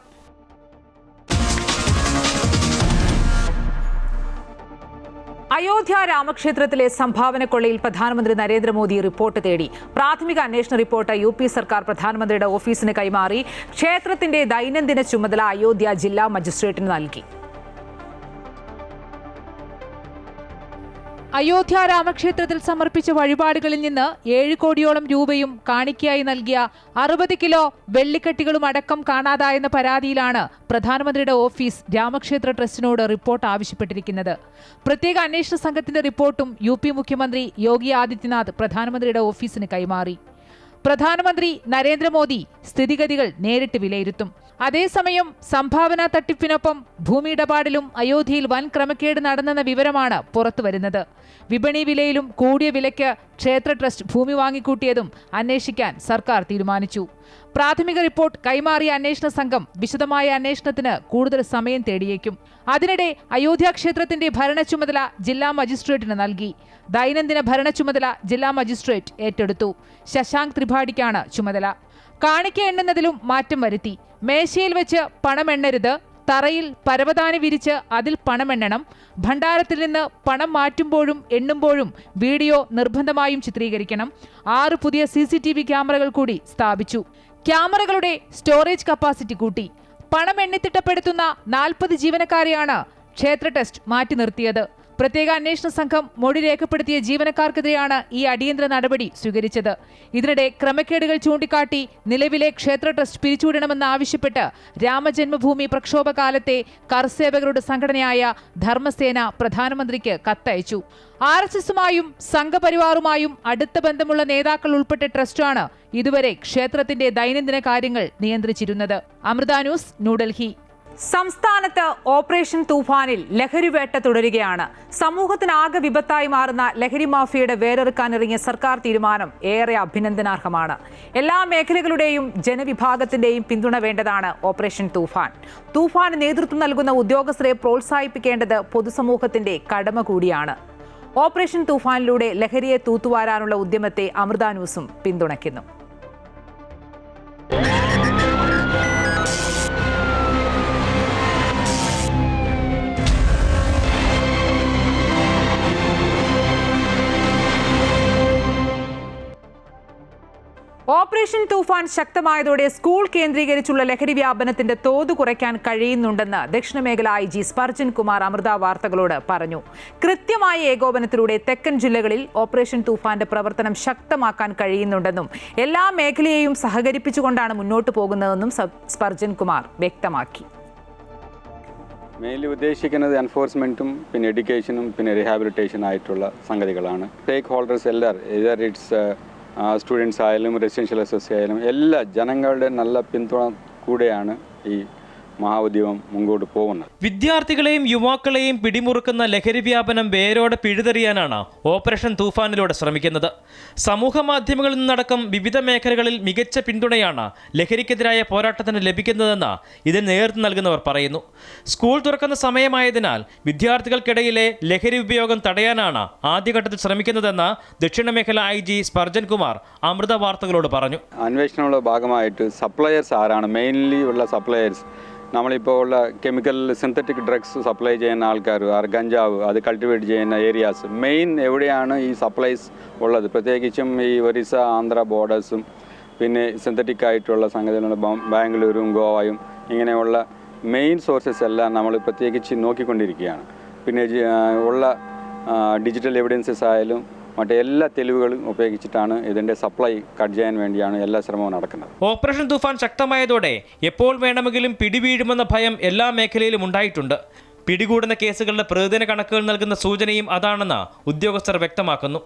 അയോധ്യ രാമക്ഷേത്രത്തിലെ സംഭാവന കൊള്ളയിൽ പ്രധാനമന്ത്രി നരേന്ദ്രമോദി റിപ്പോർട്ട് തേടി. പ്രാഥമിക അന്വേഷണ റിപ്പോർട്ട് UP സർക്കാർ പ്രധാനമന്ത്രിയുടെ ഓഫീസിന് കൈമാറി. ക്ഷേത്രത്തിന്റെ ദൈനംദിന ചുമതല അയോധ്യ ജില്ലാ മജിസ്ട്രേറ്റിന് നൽകി. അയോധ്യ രാമക്ഷേത്രത്തിൽ സമർപ്പിച്ച വഴിപാടുകളിൽ നിന്ന് 7 കോടിയോളം രൂപയും കാണിക്കയായി നൽകിയ 60 കിലോ വെള്ളിക്കെട്ടുകളും അടക്കം കാണാതായെന്ന പരാതിയിലാണ് പ്രധാനമന്ത്രിയുടെ ഓഫീസ് രാമക്ഷേത്ര ട്രസ്റ്റിനോട് റിപ്പോർട്ട് ആവശ്യപ്പെട്ടിരിക്കുന്നത്. പ്രത്യേക അന്വേഷണ സംഘത്തിന്റെ റിപ്പോർട്ടും UP മുഖ്യമന്ത്രി യോഗി ആദിത്യനാഥ് പ്രധാനമന്ത്രിയുടെ ഓഫീസിന് കൈമാറി. പ്രധാനമന്ത്രി നരേന്ദ്രമോദി സ്ഥിതിഗതികൾ നേരിട്ട് വിലയിരുത്തും. അതേസമയം സംഭാവന തട്ടിപ്പിനൊപ്പം ഭൂമിയിടപാടിലും അയോധ്യയിൽ വൻ ക്രമക്കേട് നടന്നെന്ന വിവരമാണ് പുറത്തുവരുന്നത്. വിപണി വിലയിലും കൂടിയ വിലയ്ക്ക് ക്ഷേത്ര ട്രസ്റ്റ് ഭൂമി വാങ്ങിക്കൂട്ടിയതും അന്വേഷിക്കാൻ സർക്കാർ തീരുമാനിച്ചു. പ്രാഥമിക റിപ്പോർട്ട് കൈമാറിയ അന്വേഷണ സംഘം വിശദമായ അന്വേഷണത്തിന് കൂടുതൽ സമയം തേടിയേക്കും. അതിനിടെ അയോധ്യ ക്ഷേത്രത്തിന്റെ ഭരണ ചുമതല ജില്ലാ മജിസ്ട്രേറ്റിന് നൽകി. ദൈനംദിന ഭരണ ചുമതല ജില്ലാ മജിസ്ട്രേറ്റ് ഏറ്റെടുത്തു. ശശാങ്ക് ത്രിപാഠിക്കാണ് ചുമതല. കാണിക്ക എണ്ണുന്നതിലും മാറ്റം വരുത്തി. മേശയിൽ വെച്ച് പണമെണ്ണരുത്, തറയിൽ പരവതാനി വിരിച്ച് അതിൽ പണമെണ്ണണം, ഭണ്ഡാരത്തിൽ നിന്ന് പണം മാറ്റുമ്പോഴും എണ്ണുമ്പോഴും വീഡിയോ നിർബന്ധമായും ചിത്രീകരിക്കണം. 6 പുതിയ CCTV ക്യാമറകൾ കൂടി സ്ഥാപിച്ചു. ക്യാമറകളുടെ സ്റ്റോറേജ് കപ്പാസിറ്റി കൂട്ടി. പണം എണ്ണിത്തിട്ടപ്പെടുത്തുന്ന 40 ജീവനക്കാരെയാണ് ക്ഷേത്ര ട്രസ്റ്റ് മാറ്റി നിർത്തിയത്. പ്രത്യേക അന്വേഷണ സംഘം മൊഴി രേഖപ്പെടുത്തിയ ജീവനക്കാർക്കെതിരെയാണ് ഈ അടിയന്തര നടപടി സ്വീകരിച്ചത്. ഇതിനിടെ ക്രമക്കേടുകൾ ചൂണ്ടിക്കാട്ടി നിലവിലെ ക്ഷേത്ര ട്രസ്റ്റ് പിരിച്ചുവിടണമെന്നാവശ്യപ്പെട്ട് രാമജന്മഭൂമി പ്രക്ഷോഭകാലത്തെ കർസേവകരുടെ സംഘടനയായ ധർമ്മസേന പ്രധാനമന്ത്രിക്ക് കത്തയച്ചു. RSSുമായും സംഘപരിവാറുമായും അടുത്ത ബന്ധമുള്ള നേതാക്കൾ ഉൾപ്പെട്ട ട്രസ്റ്റാണ് ഇതുവരെ ക്ഷേത്രത്തിന്റെ ദൈനംദിന കാര്യങ്ങൾ നിയന്ത്രിച്ചിരുന്നത്. അമൃത ന്യൂസ്, ന്യൂഡൽഹി. സംസ്ഥാനത്ത് ഓപ്പറേഷൻ തൂഫാനിൽ ലഹരിവേട്ട തുടരുകയാണ്. സമൂഹത്തിനാകെ വിപത്തായി മാറുന്ന ലഹരി മാഫിയയുടെ വേരെറുക്കാനിറങ്ങിയ സർക്കാർ തീരുമാനം ഏറെ അഭിനന്ദനാർഹമാണ്. എല്ലാ മേഖലകളുടെയും ജനവിഭാഗത്തിന്റെയും പിന്തുണ വേണ്ടതാണ് ഓപ്പറേഷൻ തൂഫാൻ. തൂഫാന് നേതൃത്വം നൽകുന്ന ഉദ്യോഗസ്ഥരെ പ്രോത്സാഹിപ്പിക്കേണ്ടത് പൊതുസമൂഹത്തിന്റെ കടമ കൂടിയാണ്. ഓപ്പറേഷൻ തൂഫാനിലൂടെ ലഹരിയെ തൂത്തുവാരാനുള്ള ഉദ്യമത്തെ അമൃത ന്യൂസും പിന്തുണയ്ക്കുന്നു. ഓപ്പറേഷൻ തൂഫാൻ ശക്തമായതോടെ സ്കൂൾ കേന്ദ്രീകരിച്ചുള്ള ലഹരി വ്യാപനത്തിന്റെ തോത് കുറയ്ക്കാൻ കഴിയുന്നുണ്ടെന്ന് ദക്ഷിണ മേഖല IG സ്പർജൻ കുമാർ അമൃത വാർത്തകളോട് പറഞ്ഞു. കൃത്യമായ ഏകോപനത്തിലൂടെ തെക്കൻ ജില്ലകളിൽ ഓപ്പറേഷൻ തൂഫാന്റെ പ്രവർത്തനം ശക്തമാക്കാൻ കഴിയുന്നുണ്ടെന്നും എല്ലാ മേഖലയെയും സഹകരിപ്പിച്ചുകൊണ്ടാണ് മുന്നോട്ട് പോകുന്നതെന്നും സ്പർജൻ കുമാർ വ്യക്തമാക്കി. മെയിൻലി ഉദ്ദേശിക്കുന്നത് എൻഫോഴ്സ്മെൻറ്റും പിന്നെ എഡ്യൂക്കേഷനും പിന്നെ റീഹാബിലിറ്റേഷൻ ആയിട്ടുള്ള സംഗതികളാണ്. സ്റ്റേക്ക് ഹോൾഡേഴ്സ് എല്ലാവരും ഇറ്റ്സ് സ്റ്റുഡൻസ് ആയാലും റെസിഡൻഷ്യൽ അസോസിയേഷൻ ആയാലും എല്ലാ ജനങ്ങളുടെ നല്ല പിന്തുണ കൂടെയാണ് ഈ മഹാഉദ്യമം മുമ്പോട്ട് പോകുന്നത്. വിദ്യാർത്ഥികളെയും യുവാക്കളെയും പിടിമുറുക്കുന്ന ലഹരി വ്യാപനം വേരോടെ പിഴുതെറിയാനാണ് ഓപ്പറേഷൻ തൂഫാനിലൂടെ ശ്രമിക്കുന്നത്. സമൂഹ മാധ്യമങ്ങളിൽ നിന്നടക്കം വിവിധ മേഖലകളിൽ മികച്ച പിന്തുണയാണ് ലഹരിക്കെതിരായ പോരാട്ടത്തിന് ലഭിക്കുന്നതെന്ന് ഇതിന് നേതൃത്വം നൽകുന്നവർ പറയുന്നു. സ്കൂൾ തുറക്കുന്ന സമയമായതിനാൽ വിദ്യാർത്ഥികൾക്കിടയിലെ ലഹരി ഉപയോഗം തടയാനാണ് ആദ്യഘട്ടത്തിൽ ശ്രമിക്കുന്നതെന്ന് ദക്ഷിണ മേഖല IG സ്പർജൻ കുമാർ അമൃത വാർത്തകളോട് പറഞ്ഞു. അന്വേഷണങ്ങളുടെ ഭാഗമായിട്ട് സപ്ലയേഴ്സ് ആരാണ്, മെയിൻലി ഉള്ള സപ്ലയേഴ്സ് നമ്മളിപ്പോൾ ഉള്ള കെമിക്കൽ സിന്തറ്റിക് ഡ്രഗ്സ് സപ്ലൈ ചെയ്യുന്ന ആൾക്കാർ, ഗഞ്ചാവ് അത് കൾട്ടിവേറ്റ് ചെയ്യുന്ന ഏരിയാസ് മെയിൻ എവിടെയാണ് ഈ സപ്ലൈസ് ഉള്ളത്, പ്രത്യേകിച്ചും ഈ ഒറീസ ആന്ധ്ര ബോർഡേഴ്സും പിന്നെ സിന്തറ്റിക് ആയിട്ടുള്ള സംഗതികളുടെ ബാംഗ്ലൂരും ഗോവയും ഇങ്ങനെയുള്ള മെയിൻ സോഴ്സസ് എല്ലാം നമ്മൾ പ്രത്യേകിച്ച് നോക്കിക്കൊണ്ടിരിക്കുകയാണ്. പിന്നെ ഉള്ള ഡിജിറ്റൽ എവിഡൻസസ് ആയാലും മറ്റേ എല്ലാ തെളിവുകളും ഉപയോഗിച്ചിട്ടാണ് ഇതിൻ്റെ സപ്ലൈ കട്ട് ചെയ്യാൻ വേണ്ടിയാണ് എല്ലാ ശ്രമവും നടക്കുന്നത്. ഓപ്പറേഷൻ തൂഫാൻ ശക്തമായതോടെ എപ്പോൾ വേണമെങ്കിലും പിടിവീഴുമെന്ന ഭയം എല്ലാ മേഖലയിലും ഉണ്ടായിട്ടുണ്ട്. പിടികൂടുന്ന കേസുകളുടെ പ്രതിദിന കണക്കുകൾ നൽകുന്ന സൂചനയും അതാണെന്ന് ഉദ്യോഗസ്ഥർ വ്യക്തമാക്കുന്നു.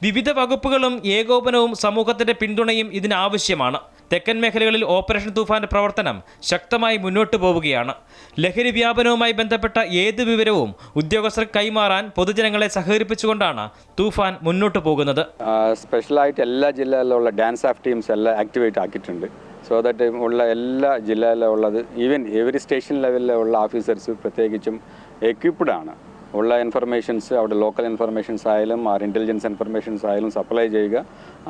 വിവിധ വകുപ്പുകളും ഏകോപനവും സമൂഹത്തിന്റെ പിന്തുണയും ഇതിനാവശ്യമാണ്. തെക്കൻ മേഖലകളിൽ ഓപ്പറേഷൻ തൂഫാന്റെ പ്രവർത്തനം ശക്തമായി മുന്നോട്ട് പോവുകയാണ്. ലഹരി വ്യാപനവുമായി ബന്ധപ്പെട്ട ഏത് വിവരവും ഉദ്യോഗസ്ഥർ കൈമാറാൻ പൊതുജനങ്ങളെ സഹകരിപ്പിച്ചുകൊണ്ടാണ് തൂഫാൻ മുന്നോട്ട് പോകുന്നത്. സ്പെഷ്യലായിട്ട് എല്ലാ ജില്ലയിലുള്ള ഡാൻസ് ഓഫ് ടീംസ് എല്ലാം ആക്ടിവേറ്റ് ആക്കിയിട്ടുണ്ട്. സോ ദാറ്റ് ഉള്ള എല്ലാ ജില്ലയിലുള്ളത് ഈവൻ എവറി സ്റ്റേഷൻ ലെവലിലുള്ള ഓഫീസേഴ്സ് പ്രത്യേകിച്ചും എക്വിപ്ഡ് ആണ്. ഉള്ള ഇൻഫർമേഷൻസ് അവിടെ ലോക്കൽ ഇൻഫർമേഷൻസ് ആയാലും ഇൻ്റലിജൻസ് ഇൻഫർമേഷൻസ് ആയാലും സപ്ലൈ ചെയ്യുക,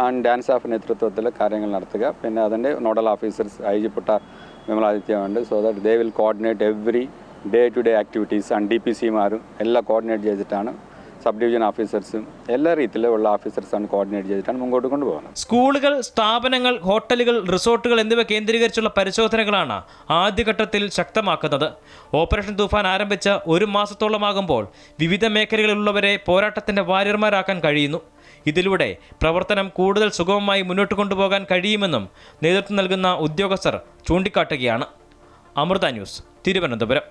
ആൻഡ് ഡാൻസ് ഓഫ് നേതൃത്വത്തിൽ കാര്യങ്ങൾ നടത്തുക. പിന്നെ അതിൻ്റെ നോഡൽ ഓഫീസേഴ്സ് IG പുട്ടാർ വിമലാദിത്യമുണ്ട്. So that they will coordinate every day to day activities, and DPCമാരും എല്ലാം കോർഡിനേറ്റ് ചെയ്തിട്ടാണ്, സബ് ഡിവിഷൻ ഓഫീസേഴ്സും എല്ലാ രീതിയിലുള്ള ഓഫീസേഴ്സാണ് കോർഡിനേറ്റ് ചെയ്തിട്ടാണ് മുമ്പോട്ട് കൊണ്ടുപോകുന്നത്. സ്കൂളുകൾ, സ്ഥാപനങ്ങൾ, ഹോട്ടലുകൾ, റിസോർട്ടുകൾ എന്നിവ കേന്ദ്രീകരിച്ചുള്ള പരിശോധനകളാണ് ആദ്യഘട്ടത്തിൽ ശക്തമാക്കുന്നത്. ഓപ്പറേഷൻ തൂഫാൻ ആരംഭിച്ച 1 മാസത്തോളമാകുമ്പോൾ വിവിധ മേഖലകളിലുള്ളവരെ പോരാട്ടത്തിന്റെ വാര്യർമാരാക്കാൻ കഴിയുന്നു. ഇതിലൂടെ പ്രവർത്തനം കൂടുതൽ സുഗമമായി മുന്നോട്ട് കൊണ്ടുപോകാൻ കഴിയുമെന്നും നേതൃത്വം നൽകുന്ന ഉദ്യോഗസ്ഥർ ചൂണ്ടിക്കാട്ടുകയാണ്. Amrita news, Thiruvananthapuram.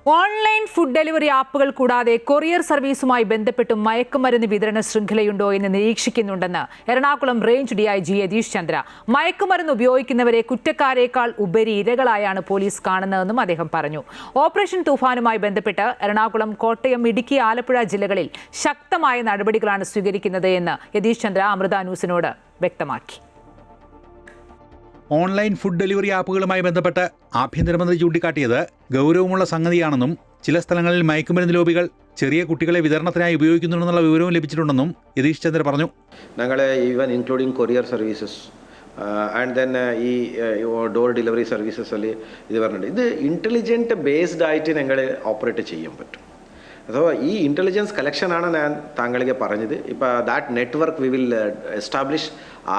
Online food delivery ആപ്പുകൾ കൂടാതെ കൊറിയർ സർവീസുമായി ബന്ധപ്പെട്ട് മയക്കുമരുന്ന് വിതരണ ശൃംഖലയുണ്ടോ എന്ന് നിരീക്ഷിക്കുന്നുണ്ടെന്ന് എറണാകുളം റേഞ്ച് DIG യതീഷ് ചന്ദ്ര. മയക്കുമരുന്ന് ഉപയോഗിക്കുന്നവരെ കുറ്റക്കാരേക്കാൾ ഉപരി ഇരകളായാണ് പോലീസ് കാണുന്നതെന്നും അദ്ദേഹം പറഞ്ഞു. ഓപ്പറേഷൻ തൂഫാനുമായി ബന്ധപ്പെട്ട് എറണാകുളം, കോട്ടയം, ഇടുക്കി, ആലപ്പുഴ ജില്ലകളിൽ ശക്തമായ നടപടികളാണ് സ്വീകരിക്കുന്നത് എന്ന് യതീഷ് ചന്ദ്ര അമൃത ന്യൂസിനോട് വ്യക്തമാക്കി. ഓൺലൈൻ ഫുഡ് ഡെലിവറി ആപ്പുകളുമായി ബന്ധപ്പെട്ട് ആഭ്യന്തരമന്ത്രി ചൂണ്ടിക്കാട്ടിയത് ഗൗരവമുള്ള സംഗതിയാണെന്നും ചില സ്ഥലങ്ങളിൽ മയക്കുമരുന്ന് ലോബികൾ ചെറിയ കുട്ടികളെ വിതരണത്തിനായി ഉപയോഗിക്കുന്നുണ്ടെന്നുള്ള വിവരവും ലഭിച്ചിട്ടുണ്ടെന്നും യതീഷ് ചന്ദ്ര പറഞ്ഞു. ഞങ്ങൾ even including courier services and then ഈ ഡോർ ഡെലിവറി സർവീസസ് അല്ലെ ഇത് പറഞ്ഞിട്ട് ഇത് ഇൻ്റലിജൻറ്റ് ബേസ്ഡ് ആയിട്ട് ഞങ്ങൾ ഓപ്പറേറ്റ് ചെയ്യാൻ പറ്റും. അഥവാ ഈ ഇൻ്റലിജൻസ് കളക്ഷനാണ് ഞാൻ താങ്കളെ പറഞ്ഞത്. ഇപ്പോൾ that network we will establish.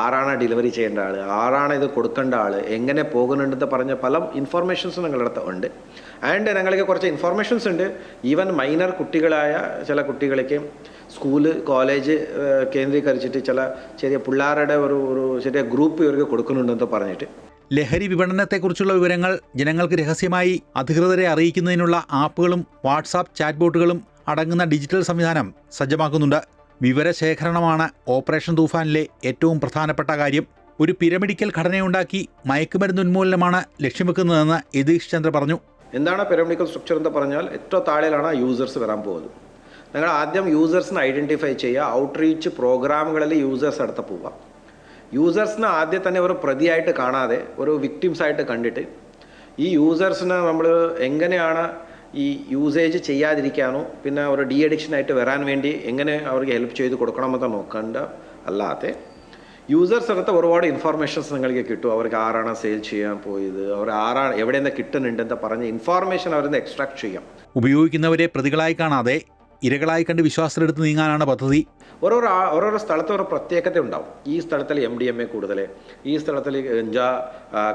ആരാണ് ഡെലിവറി ചെയ്യേണ്ട ആൾ, ആരാണ് ഇത് കൊടുക്കേണ്ട ആൾ, എങ്ങനെ പോകുന്നുണ്ടെന്ന് പറഞ്ഞ പല ഇൻഫോർമേഷൻസും ഞങ്ങളുടെ അടുത്ത് ഉണ്ട്. ആൻഡ് ഞങ്ങൾക്ക് കുറച്ച് ഇൻഫോർമേഷൻസ് ഉണ്ട്. ഈവൻ മൈനർ കുട്ടികളായ ചില കുട്ടികളേക്ക് സ്കൂള്, കോളേജ് കേന്ദ്രീകരിച്ചിട്ട് ചില ചെറിയ പിള്ളേരുടെ ഒരു ചെറിയ ഗ്രൂപ്പ് ഇവർക്ക് കൊടുക്കുന്നുണ്ടെന്ന് പറഞ്ഞിട്ട്. ലഹരി വിപണനത്തെക്കുറിച്ചുള്ള വിവരങ്ങൾ ജനങ്ങൾക്ക് രഹസ്യമായി അധികൃതരെ അറിയിക്കുന്നതിനുള്ള ആപ്പുകളും വാട്സാപ്പ് ചാറ്റ് ബോട്ടുകളും അടങ്ങുന്ന ഡിജിറ്റൽ സംവിധാനം സജ്ജമാക്കുന്നുണ്ട്. വിവരശേഖരണമാണ് ഓപ്പറേഷൻ തൂഫാനിലെ ഏറ്റവും പ്രധാനപ്പെട്ട കാര്യം. ഒരു പിരമിഡിക്കൽ ഘടനയുണ്ടാക്കി മയക്കുമരുന്ന് ഉന്മൂലനമാണ് ലക്ഷ്യം വെക്കുന്നതെന്ന് യതീഷ് ചന്ദ്ര പറഞ്ഞു. എന്താണ് പിരമിഡിക്കൽ സ്ട്രക്ചർ എന്ന് പറഞ്ഞാൽ ഏറ്റവും താഴെയാണ് യൂസേഴ്സ് വരാൻ പോകുന്നത്. നിങ്ങൾ ആദ്യം യൂസേഴ്സിനെ ഐഡൻറ്റിഫൈ ചെയ്യുക. ഔട്ട്റീച്ച് പ്രോഗ്രാമുകളിൽ യൂസേഴ്സ് അടുത്ത് പോവുക. യൂസേഴ്സിനെ ആദ്യം തന്നെ ഒരു പ്രതിയായിട്ട് കാണാതെ ഒരു വിക്ടിംസായിട്ട് കണ്ടിട്ട് ഈ യൂസേഴ്സിനെ നമ്മൾ എങ്ങനെയാണ് ഈ യൂസേജ് ചെയ്യാതിരിക്കാനോ പിന്നെ ഒരു ഡി അഡിക്ഷനായിട്ട് വരാൻ വേണ്ടി എങ്ങനെ അവർക്ക് ഹെൽപ്പ് ചെയ്ത് കൊടുക്കണമെന്ന് നോക്കണ്ട. അല്ലാതെ യൂസേഴ്സ് അടുത്ത് ഒരുപാട് ഇൻഫോർമേഷൻസ് നിങ്ങൾക്ക് കിട്ടും. അവർക്ക് ആരാണ് സെയിൽ ചെയ്യാൻ പോയത്, അവർ ആരാണ് എവിടെ നിന്ന് കിട്ടുന്നുണ്ടെന്ന് പറഞ്ഞ് ഇൻഫോർമേഷൻ അവരിൽ നിന്ന് എക്സ്ട്രാക്ട് ചെയ്യാം. ഉപയോഗിക്കുന്നവരെ പ്രതികളായി കാണാതെ ഇരകളായി കണ്ട് വിശ്വാസത്തിലെടുത്ത് നീങ്ങാനാണ് പദ്ധതി. ഓരോരോ സ്ഥലത്ത് ഓരോ പ്രത്യേകത ഉണ്ടാവും. ഈ സ്ഥലത്തിൽ MDMA കൂടുതൽ, ഈ സ്ഥലത്തിൽ ഗഞ്ച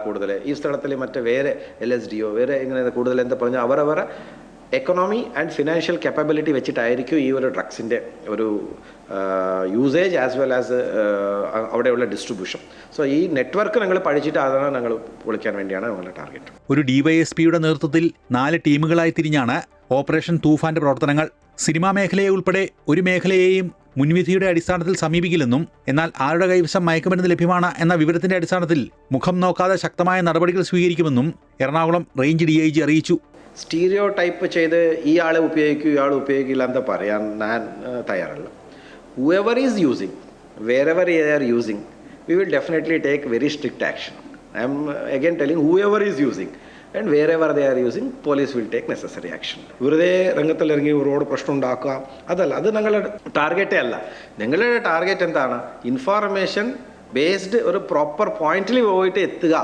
കൂടുതൽ, ഈ സ്ഥലത്തിൽ മറ്റേ വേറെ LSDയോ വേറെ ഇങ്ങനെ കൂടുതൽ എന്താ പറഞ്ഞാൽ അവരവരെ എക്കണോമി ആൻഡ് ഫിനാൻഷ്യൽ കപ്പാബിലിറ്റി വെച്ചിട്ടായിരിക്കും ഈ ഒരു ഡ്രഗ്സിൻ്റെ ഒരു യൂസേജ് ആസ് വെൽ ആസ് അവിടെയുള്ള ഡിസ്ട്രിബ്യൂഷൻ. സോ ഈ നെറ്റ്വർക്ക് ഞങ്ങൾ പഠിച്ചിട്ട് അതാണ് ഞങ്ങൾ പൊളിക്കാൻ വേണ്ടിയാണ് ഞങ്ങളുടെ ടാർഗറ്റ്. ഒരു DYSPയുടെ നേതൃത്വത്തിൽ 4 ടീമുകളായി തിരിഞ്ഞാണ് ഓപ്പറേഷൻ തൂഫാന്റെ പ്രവർത്തനങ്ങൾ. സിനിമാ മേഖലയെ ഉൾപ്പെടെ ഒരു മേഖലയെയും മുൻവിധിയുടെ അടിസ്ഥാനത്തിൽ സമീപിക്കില്ലെന്നും എന്നാൽ ആരുടെ കൈവശം മയക്കുമരുന്ന് ലഭ്യമാണ് എന്ന വിവരത്തിന്റെ അടിസ്ഥാനത്തിൽ മുഖം നോക്കാതെ ശക്തമായ നടപടികൾ സ്വീകരിക്കുമെന്നും എറണാകുളം റേഞ്ച് DIG അറിയിച്ചു. സ്റ്റീരിയോ ടൈപ്പ് ചെയ്ത് ഈ ആളെ ഉപയോഗിക്കൂ ഇയാൾ ഉപയോഗിക്കില്ല എന്ന് പറയാൻ ഞാൻ തയ്യാറല്ല. whoever is using, wherever they are using, we will definitely take very strict action. I am again telling whoever is using and wherever they are using, police will take necessary action. വെറുതെ രംഗത്തിലിറങ്ങി ഒരുപാട് പ്രശ്നം ഉണ്ടാക്കുക അതല്ല, അത് ഞങ്ങളുടെ ടാർഗറ്റേ അല്ല. ഞങ്ങളുടെ ടാർഗറ്റ് എന്താണ്? ഇൻഫോർമേഷൻ ബേസ്ഡ് ഒരു പ്രോപ്പർ പോയിന്റിൽ പോയിട്ട് എത്തുക.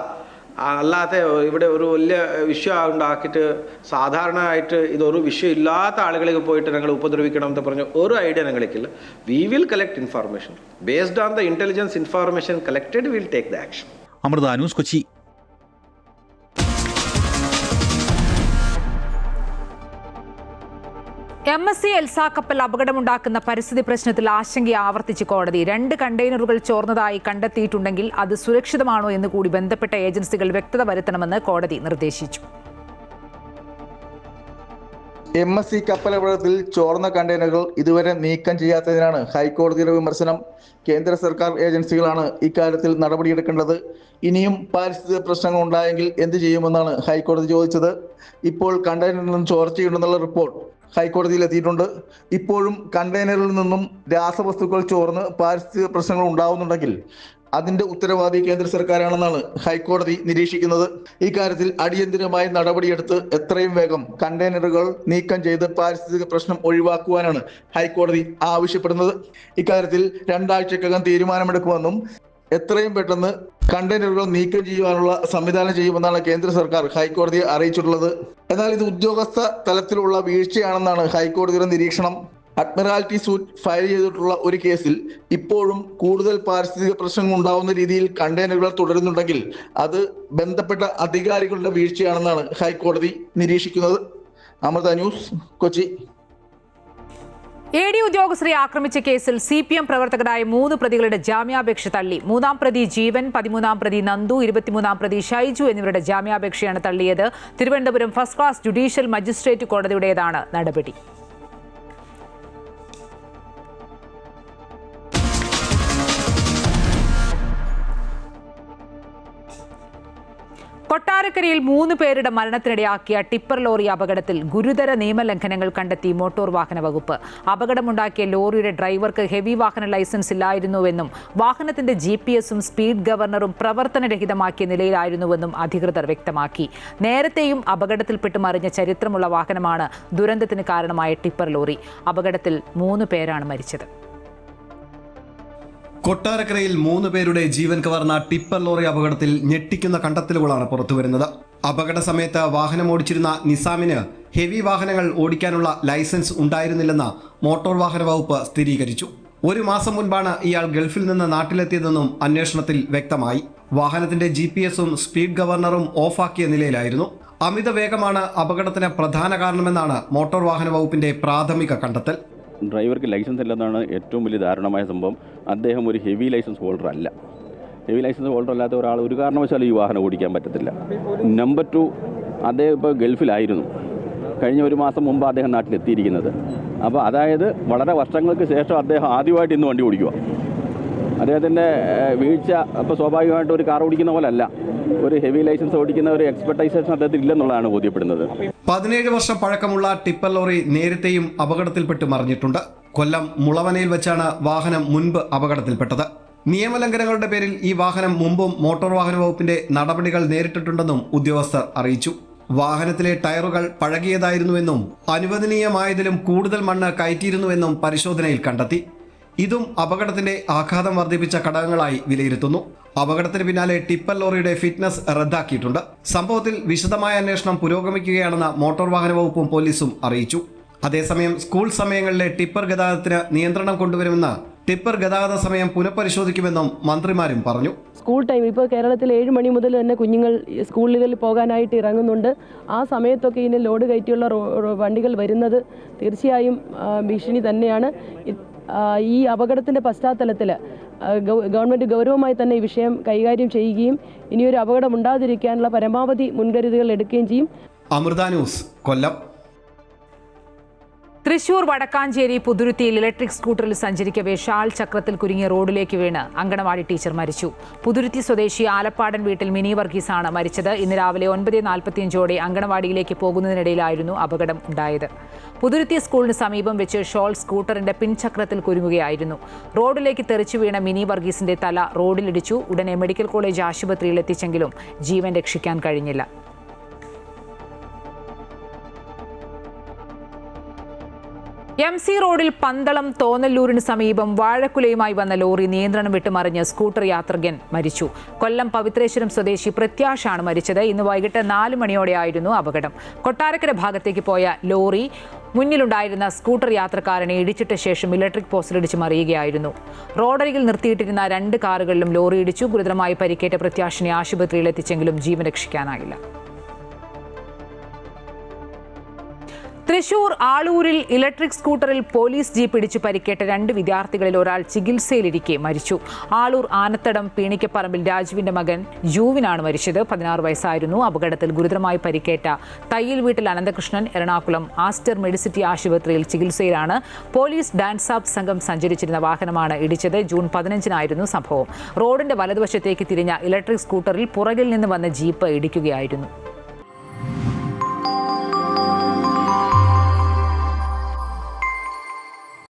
അല്ലാതെ ഇവിടെ ഒരു വലിയ വിഷയം ഉണ്ടാക്കിയിട്ട് സാധാരണയായിട്ട് ഇതൊരു വിഷയം ഇല്ലാത്ത ആളുകളിലേക്ക് പോയിട്ട് ഞങ്ങൾ ഉപദ്രവിക്കണം എന്ന് പറഞ്ഞ ഒരു ഐഡിയ ഞങ്ങൾക്കില്ല. We will collect information based on the intelligence information collected, will take the action. Amrita news, Kochi. MSC Elsa കപ്പൽ അപകടമുണ്ടാക്കുന്ന പരിസ്ഥിതി പ്രശ്നത്തിൽ ആശങ്ക ആവർത്തിച്ച് കോടതി. 2 കണ്ടെയ്നറുകൾ ചോർന്നതായി കണ്ടെത്തിയിട്ടുണ്ടെങ്കിൽ അത് സുരക്ഷിതമാണോ എന്ന് കൂടി ബന്ധപ്പെട്ട ഏജൻസികൾ വ്യക്തത വരുത്തണമെന്ന് കോടതി നിർദ്ദേശിച്ചു. MSC കപ്പൽ അപകടത്തിൽ ചോർന്ന കണ്ടെയ്നറുകൾ ഇതുവരെ നീക്കം ചെയ്യാത്തതിനാണ് ഹൈക്കോടതിയുടെ വിമർശനം. കേന്ദ്ര സർക്കാർ ഏജൻസികളാണ് ഇക്കാര്യത്തിൽ നടപടിയെടുക്കേണ്ടത്. ഇനിയും പാരിസ്ഥിതിക പ്രശ്നങ്ങൾ ഉണ്ടായെങ്കിൽ എന്ത് ചെയ്യുമെന്നാണ് ഹൈക്കോടതി ചോദിച്ചത്. ഇപ്പോൾ കണ്ടെയ്നറിൽ നിന്നും ചോർച്ചയുണ്ടെന്നുള്ള റിപ്പോർട്ട് ഹൈക്കോടതിയിൽ എത്തിയിട്ടുണ്ട്. ഇപ്പോഴും കണ്ടെയ്നറിൽ നിന്നും രാസവസ്തുക്കൾ ചോർന്ന് പാരിസ്ഥിതിക പ്രശ്നങ്ങൾ ഉണ്ടാവുന്നുണ്ടെങ്കിൽ അതിന്റെ ഉത്തരവാദി കേന്ദ്ര സർക്കാരാണെന്നാണ് ഹൈക്കോടതി നിരീക്ഷിക്കുന്നത്. ഇക്കാര്യത്തിൽ അടിയന്തരമായി നടപടിയെടുത്ത് എത്രയും വേഗം കണ്ടെയ്നറുകൾ നീക്കം ചെയ്ത് പാരിസ്ഥിതിക പ്രശ്നം ഒഴിവാക്കുവാനാണ് ഹൈക്കോടതി ആവശ്യപ്പെടുന്നത്. ഇക്കാര്യത്തിൽ 2 ആഴ്ചക്കകം തീരുമാനമെടുക്കുമെന്നും എത്രയും പെട്ടെന്ന് കണ്ടെയ്നറുകൾ നീക്കം ചെയ്യുവാനുള്ള സംവിധാനം ചെയ്യുമെന്നാണ് കേന്ദ്ര സർക്കാർ ഹൈക്കോടതിയെ അറിയിച്ചിട്ടുള്ളത്. എന്നാൽ ഇത് ഉദ്യോഗസ്ഥ തലത്തിലുള്ള വീഴ്ചയാണെന്നാണ് ഹൈക്കോടതിയുടെ നിരീക്ഷണം. അഡ്മിറാൽറ്റി സൂട്ട് ഫയൽ ചെയ്തിട്ടുള്ള ഒരു കേസിൽ ഇപ്പോഴും കൂടുതൽ പാരിസ്ഥിതിക പ്രശ്നങ്ങൾ ഉണ്ടാവുന്ന രീതിയിൽ കണ്ടെയ്നറുകൾ തുടരുന്നുണ്ടെങ്കിൽ അത് ബന്ധപ്പെട്ട അധികാരികളുടെ വീഴ്ചയാണെന്നാണ് ഹൈക്കോടതി നിരീക്ഷിക്കുന്നത്. അമൃത ന്യൂസ്, കൊച്ചി. AD ഉദ്യോഗസ്ഥരെ ആക്രമിച്ച കേസിൽ CPM പ്രവർത്തകരായ 3 പ്രതികളുടെ ജാമ്യാപേക്ഷ തള്ളി. 3-ാം പ്രതി ജീവൻ, 13-ാം പ്രതി നന്ദു, 23-ാം പ്രതി ഷൈജു എന്നിവരുടെ ജാമ്യാപേക്ഷയാണ് തള്ളിയത്. Thiruvananthapuram first class judicial magistrate കോടതിയുടേതാണ് നടപടി. കൊട്ടാരക്കരയിൽ 3 പേരുടെ മരണത്തിനിടയാക്കിയ ടിപ്പർ ലോറി അപകടത്തിൽ ഗുരുതര നിയമലംഘനങ്ങൾ കണ്ടെത്തി മോട്ടോർ വാഹന വകുപ്പ്. അപകടമുണ്ടാക്കിയ ലോറിയുടെ ഡ്രൈവർക്ക് ഹെവി വാഹന ലൈസൻസ് ഇല്ലായിരുന്നുവെന്നും വാഹനത്തിന്റെ GPS-ഉം സ്പീഡ് ഗവർണറും പ്രവർത്തനരഹിതമാക്കിയ നിലയിലായിരുന്നുവെന്നും അധികൃതർ വ്യക്തമാക്കി. നേരത്തെയും അപകടത്തിൽപ്പെട്ട് മറിഞ്ഞ ചരിത്രമുള്ള വാഹനമാണ് ദുരന്തത്തിന് കാരണമായ ടിപ്പർ ലോറി. അപകടത്തിൽ 3 പേരാണ് മരിച്ചത്. കൊട്ടാരക്കരയിൽ 3 പേരുടെ ജീവൻ കവർന്ന ടിപ്പർ ലോറി അപകടത്തിൽ ഞെട്ടിക്കുന്ന കണ്ടെത്തലുകളാണ് പുറത്തുവരുന്നത്. അപകട സമയത്ത് വാഹനമോടിച്ചിരുന്ന നിസാമിന് ഹെവി വാഹനങ്ങൾ ഓടിക്കാനുള്ള ലൈസൻസ് ഉണ്ടായിരുന്നില്ലെന്ന് മോട്ടോർ വാഹന വകുപ്പ് സ്ഥിരീകരിച്ചു. 1 മാസം മുൻപാണ് ഇയാൾ ഗൾഫിൽ നിന്ന് നാട്ടിലെത്തിയതെന്നും അന്വേഷണത്തിൽ വ്യക്തമായി. വാഹനത്തിന്റെ GPS-ഉം സ്പീഡ് ഗവർണറും ഓഫാക്കിയ നിലയിലായിരുന്നു. അമിത വേഗമാണ് അപകടത്തിന് പ്രധാന കാരണമെന്നാണ് മോട്ടോർ വാഹന വകുപ്പിന്റെ പ്രാഥമിക കണ്ടെത്തൽ. ഡ്രൈവർക്ക് ലൈസൻസ് ഇല്ലെന്നാണ് ഏറ്റവും വലിയ ദാരുണമായ സംഭവം. അദ്ദേഹം ഒരു ഹെവി ലൈസൻസ് ഹോൾഡർ അല്ല. ഹെവി ലൈസൻസ് ഹോൾഡർ അല്ലാത്ത ഒരാൾ ഒരു കാരണവശാലും ഈ വാഹനം ഓടിക്കാൻ പറ്റത്തില്ല. നമ്പർ 2, അദ്ദേഹം ഇപ്പോൾ ഗൾഫിലായിരുന്നു. കഴിഞ്ഞ 1 മാസം മുമ്പ് അദ്ദേഹം നാട്ടിലെത്തിയിരിക്കുന്നത്. അപ്പോൾ അതായത് വളരെ വർഷങ്ങൾക്ക് ശേഷം അദ്ദേഹം ആദ്യമായിട്ട് ഇന്ന് വണ്ടി ഓടിക്കുക. അദ്ദേഹത്തിൻ്റെ വീഴ്ച അപ്പോൾ സ്വാഭാവികമായിട്ട് ഒരു കാർ ഓടിക്കുന്ന പോലെ അല്ല. ഒരു ഹെവി ലൈസൻസ് ഓടിക്കുന്ന ഒരു എക്സ്പെർട്ടൈസേഷൻ അദ്ദേഹത്തിൽ ഇല്ലെന്നുള്ളതാണ് ബോധ്യപ്പെടുന്നത്. 17 വർഷം പഴക്കമുള്ള ടിപ്പർ ലോറി നേരത്തെയും അപകടത്തിൽപ്പെട്ട് മറിഞ്ഞിട്ടുണ്ട്. കൊല്ലം മുളവനയിൽ വെച്ചാണ് വാഹനം മുൻപ് അപകടത്തിൽപ്പെട്ടത്. നിയമലംഘനങ്ങളുടെ പേരിൽ ഈ വാഹനം മുമ്പും മോട്ടോർ വാഹന വകുപ്പിന്റെ നടപടികൾ നേരിട്ടിട്ടുണ്ടെന്നും ഉദ്യോഗസ്ഥർ അറിയിച്ചു. വാഹനത്തിലെ ടയറുകൾ പഴകിയതായിരുന്നുവെന്നും അനുവദനീയമായതിലും കൂടുതൽ മണ്ണ് കയറ്റിയിരുന്നുവെന്നും പരിശോധനയിൽ കണ്ടെത്തി. ഇതും അപകടത്തിന്റെ ആഘാതം വർദ്ധിപ്പിച്ച ഘടകങ്ങളായി വിലയിരുത്തുന്നു. അപകടത്തിന് പിന്നാലെ ടിപ്പർ ലോറിയുടെ ഫിറ്റ്നസ് റദ്ദാക്കിയിട്ടുണ്ട്. സംഭവത്തിൽ വിശദമായ അന്വേഷണം പുരോഗമിക്കുകയാണെന്ന് മോട്ടോർ വാഹന വകുപ്പും പോലീസും അറിയിച്ചു. അതേസമയം സ്കൂൾ സമയങ്ങളിലെ ടിപ്പർ ഗതാഗതത്തിന് നിയന്ത്രണം കൊണ്ടുവരുമെന്ന് ടിപ്പർ ഗതാഗത സമയം പുനഃപരിശോധിക്കുമെന്നും മന്ത്രിമാരും പറഞ്ഞു. സ്കൂൾ ടൈം ഇപ്പോൾ കേരളത്തിൽ 7 മണി മുതൽ തന്നെ കുഞ്ഞുങ്ങൾ സ്കൂളുകളിൽ പോകാനായിട്ട് ഇറങ്ങുന്നുണ്ട്. ആ സമയത്തൊക്കെ ഇതിന് ലോഡ് കയറ്റിയുള്ള വണ്ടികൾ വരുന്നത് തീർച്ചയായും ഭീഷണി തന്നെയാണ്. ഈ അപകടത്തിൻ്റെ പശ്ചാത്തലത്തിൽ ഗവൺമെൻറ് ഗൗരവമായി തന്നെ ഈ വിഷയം കൈകാര്യം ചെയ്യുകയും ഇനിയൊരു അപകടം ഉണ്ടാതിരിക്കാനുള്ള പരമാവധി മുൻകരുതലുകൾ എടുക്കുകയും ചെയ്യും. അമൃത ന്യൂസ്, കൊല്ലം. തൃശൂർ വടക്കാഞ്ചേരി പുതുരുത്തിയിൽ ഇലക്ട്രിക് സ്കൂട്ടറിൽ സഞ്ചരിക്കവേ ഷാൾ ചക്രത്തിൽ കുരുങ്ങിയ റോഡിലേക്ക് വീണ് അങ്കണവാടി ടീച്ചർ മരിച്ചു. പുതുരുത്തി സ്വദേശി ആലപ്പാടൻ വീട്ടിൽ മിനി വർഗീസാണ് മരിച്ചത്. ഇന്ന് രാവിലെ 9:45 അങ്കണവാടിയിലേക്ക് പോകുന്നതിനിടയിലായിരുന്നു അപകടം ഉണ്ടായത്. പുതുരുത്തി സ്കൂളിന് സമീപം വെച്ച് ഷോൾ സ്കൂട്ടറിന്റെ പിൻചക്രത്തിൽ കുരുങ്ങുകയായിരുന്നു. റോഡിലേക്ക് തെറിച്ചു വീണ മിനി വർഗീസിന്റെ തല റോഡിലിടിച്ചു. ഉടനെ മെഡിക്കൽ കോളേജ് ആശുപത്രിയിൽ എത്തിച്ചെങ്കിലും ജീവൻ രക്ഷിക്കാൻ കഴിഞ്ഞില്ല. MC റോഡിൽ പന്തളം തോന്നല്ലൂരിന് സമീപം വാഴക്കുലയുമായി വന്ന ലോറി നിയന്ത്രണം വിട്ടുമറിഞ്ഞ് സ്കൂട്ടർ യാത്രികൻ മരിച്ചു. കൊല്ലം പവിത്രേശ്വരം സ്വദേശി പ്രത്യാശാണ് മരിച്ചത്. ഇന്ന് വൈകിട്ട് 4 മണിയോടെയായിരുന്നു അപകടം. കൊട്ടാരക്കര ഭാഗത്തേക്ക് പോയ ലോറി മുന്നിലുണ്ടായിരുന്ന സ്കൂട്ടർ യാത്രക്കാരനെ ഇടിച്ചിട്ട ശേഷം ഇലക്ട്രിക് പോസ്റ്റിലിടിച്ച് മറിയുകയായിരുന്നു. റോഡരികിൽ നിർത്തിയിട്ടിരുന്ന 2 കാറുകളിലും ലോറി ഇടിച്ചു. ഗുരുതരമായി പരിക്കേറ്റ പ്രത്യാശിനെ ആശുപത്രിയിൽ എത്തിച്ചെങ്കിലും ജീവൻ രക്ഷിക്കാനായില്ല. തൃശൂർ ആളൂരിൽ ഇലക്ട്രിക് സ്കൂട്ടറിൽ പോലീസ് ജീപ്പ് ഇടിച്ചു പരിക്കേറ്റ 2 വിദ്യാർത്ഥികളിൽ ഒരാൾ ചികിത്സയിലിരിക്കെ മരിച്ചു. ആളൂർ ആനത്തടം പീണിക്കപ്പറമ്പിൽ രാജുവിന്റെ മകൻ ജൂവിനാണ് മരിച്ചത്. 16 വയസ്സായിരുന്നു. അപകടത്തിൽ ഗുരുതരമായി പരിക്കേറ്റ തയ്യിൽ വീട്ടിൽ അനന്തകൃഷ്ണൻ എറണാകുളം ആസ്റ്റർ മെഡിസിറ്റി ആശുപത്രിയിൽ ചികിത്സയിലാണ്. പോലീസ് ഡാൻസ് ആപ്പ് സംഘം സഞ്ചരിച്ചിരുന്ന വാഹനമാണ് ഇടിച്ചത്. ജൂൺ 15-നായിരുന്നു സംഭവം. റോഡിന്റെ വലതുവശത്തേക്ക് തിരിഞ്ഞ ഇലക്ട്രിക് സ്കൂട്ടറിൽ പുറകിൽ നിന്ന് വന്ന ജീപ്പ് ഇടിക്കുകയായിരുന്നു.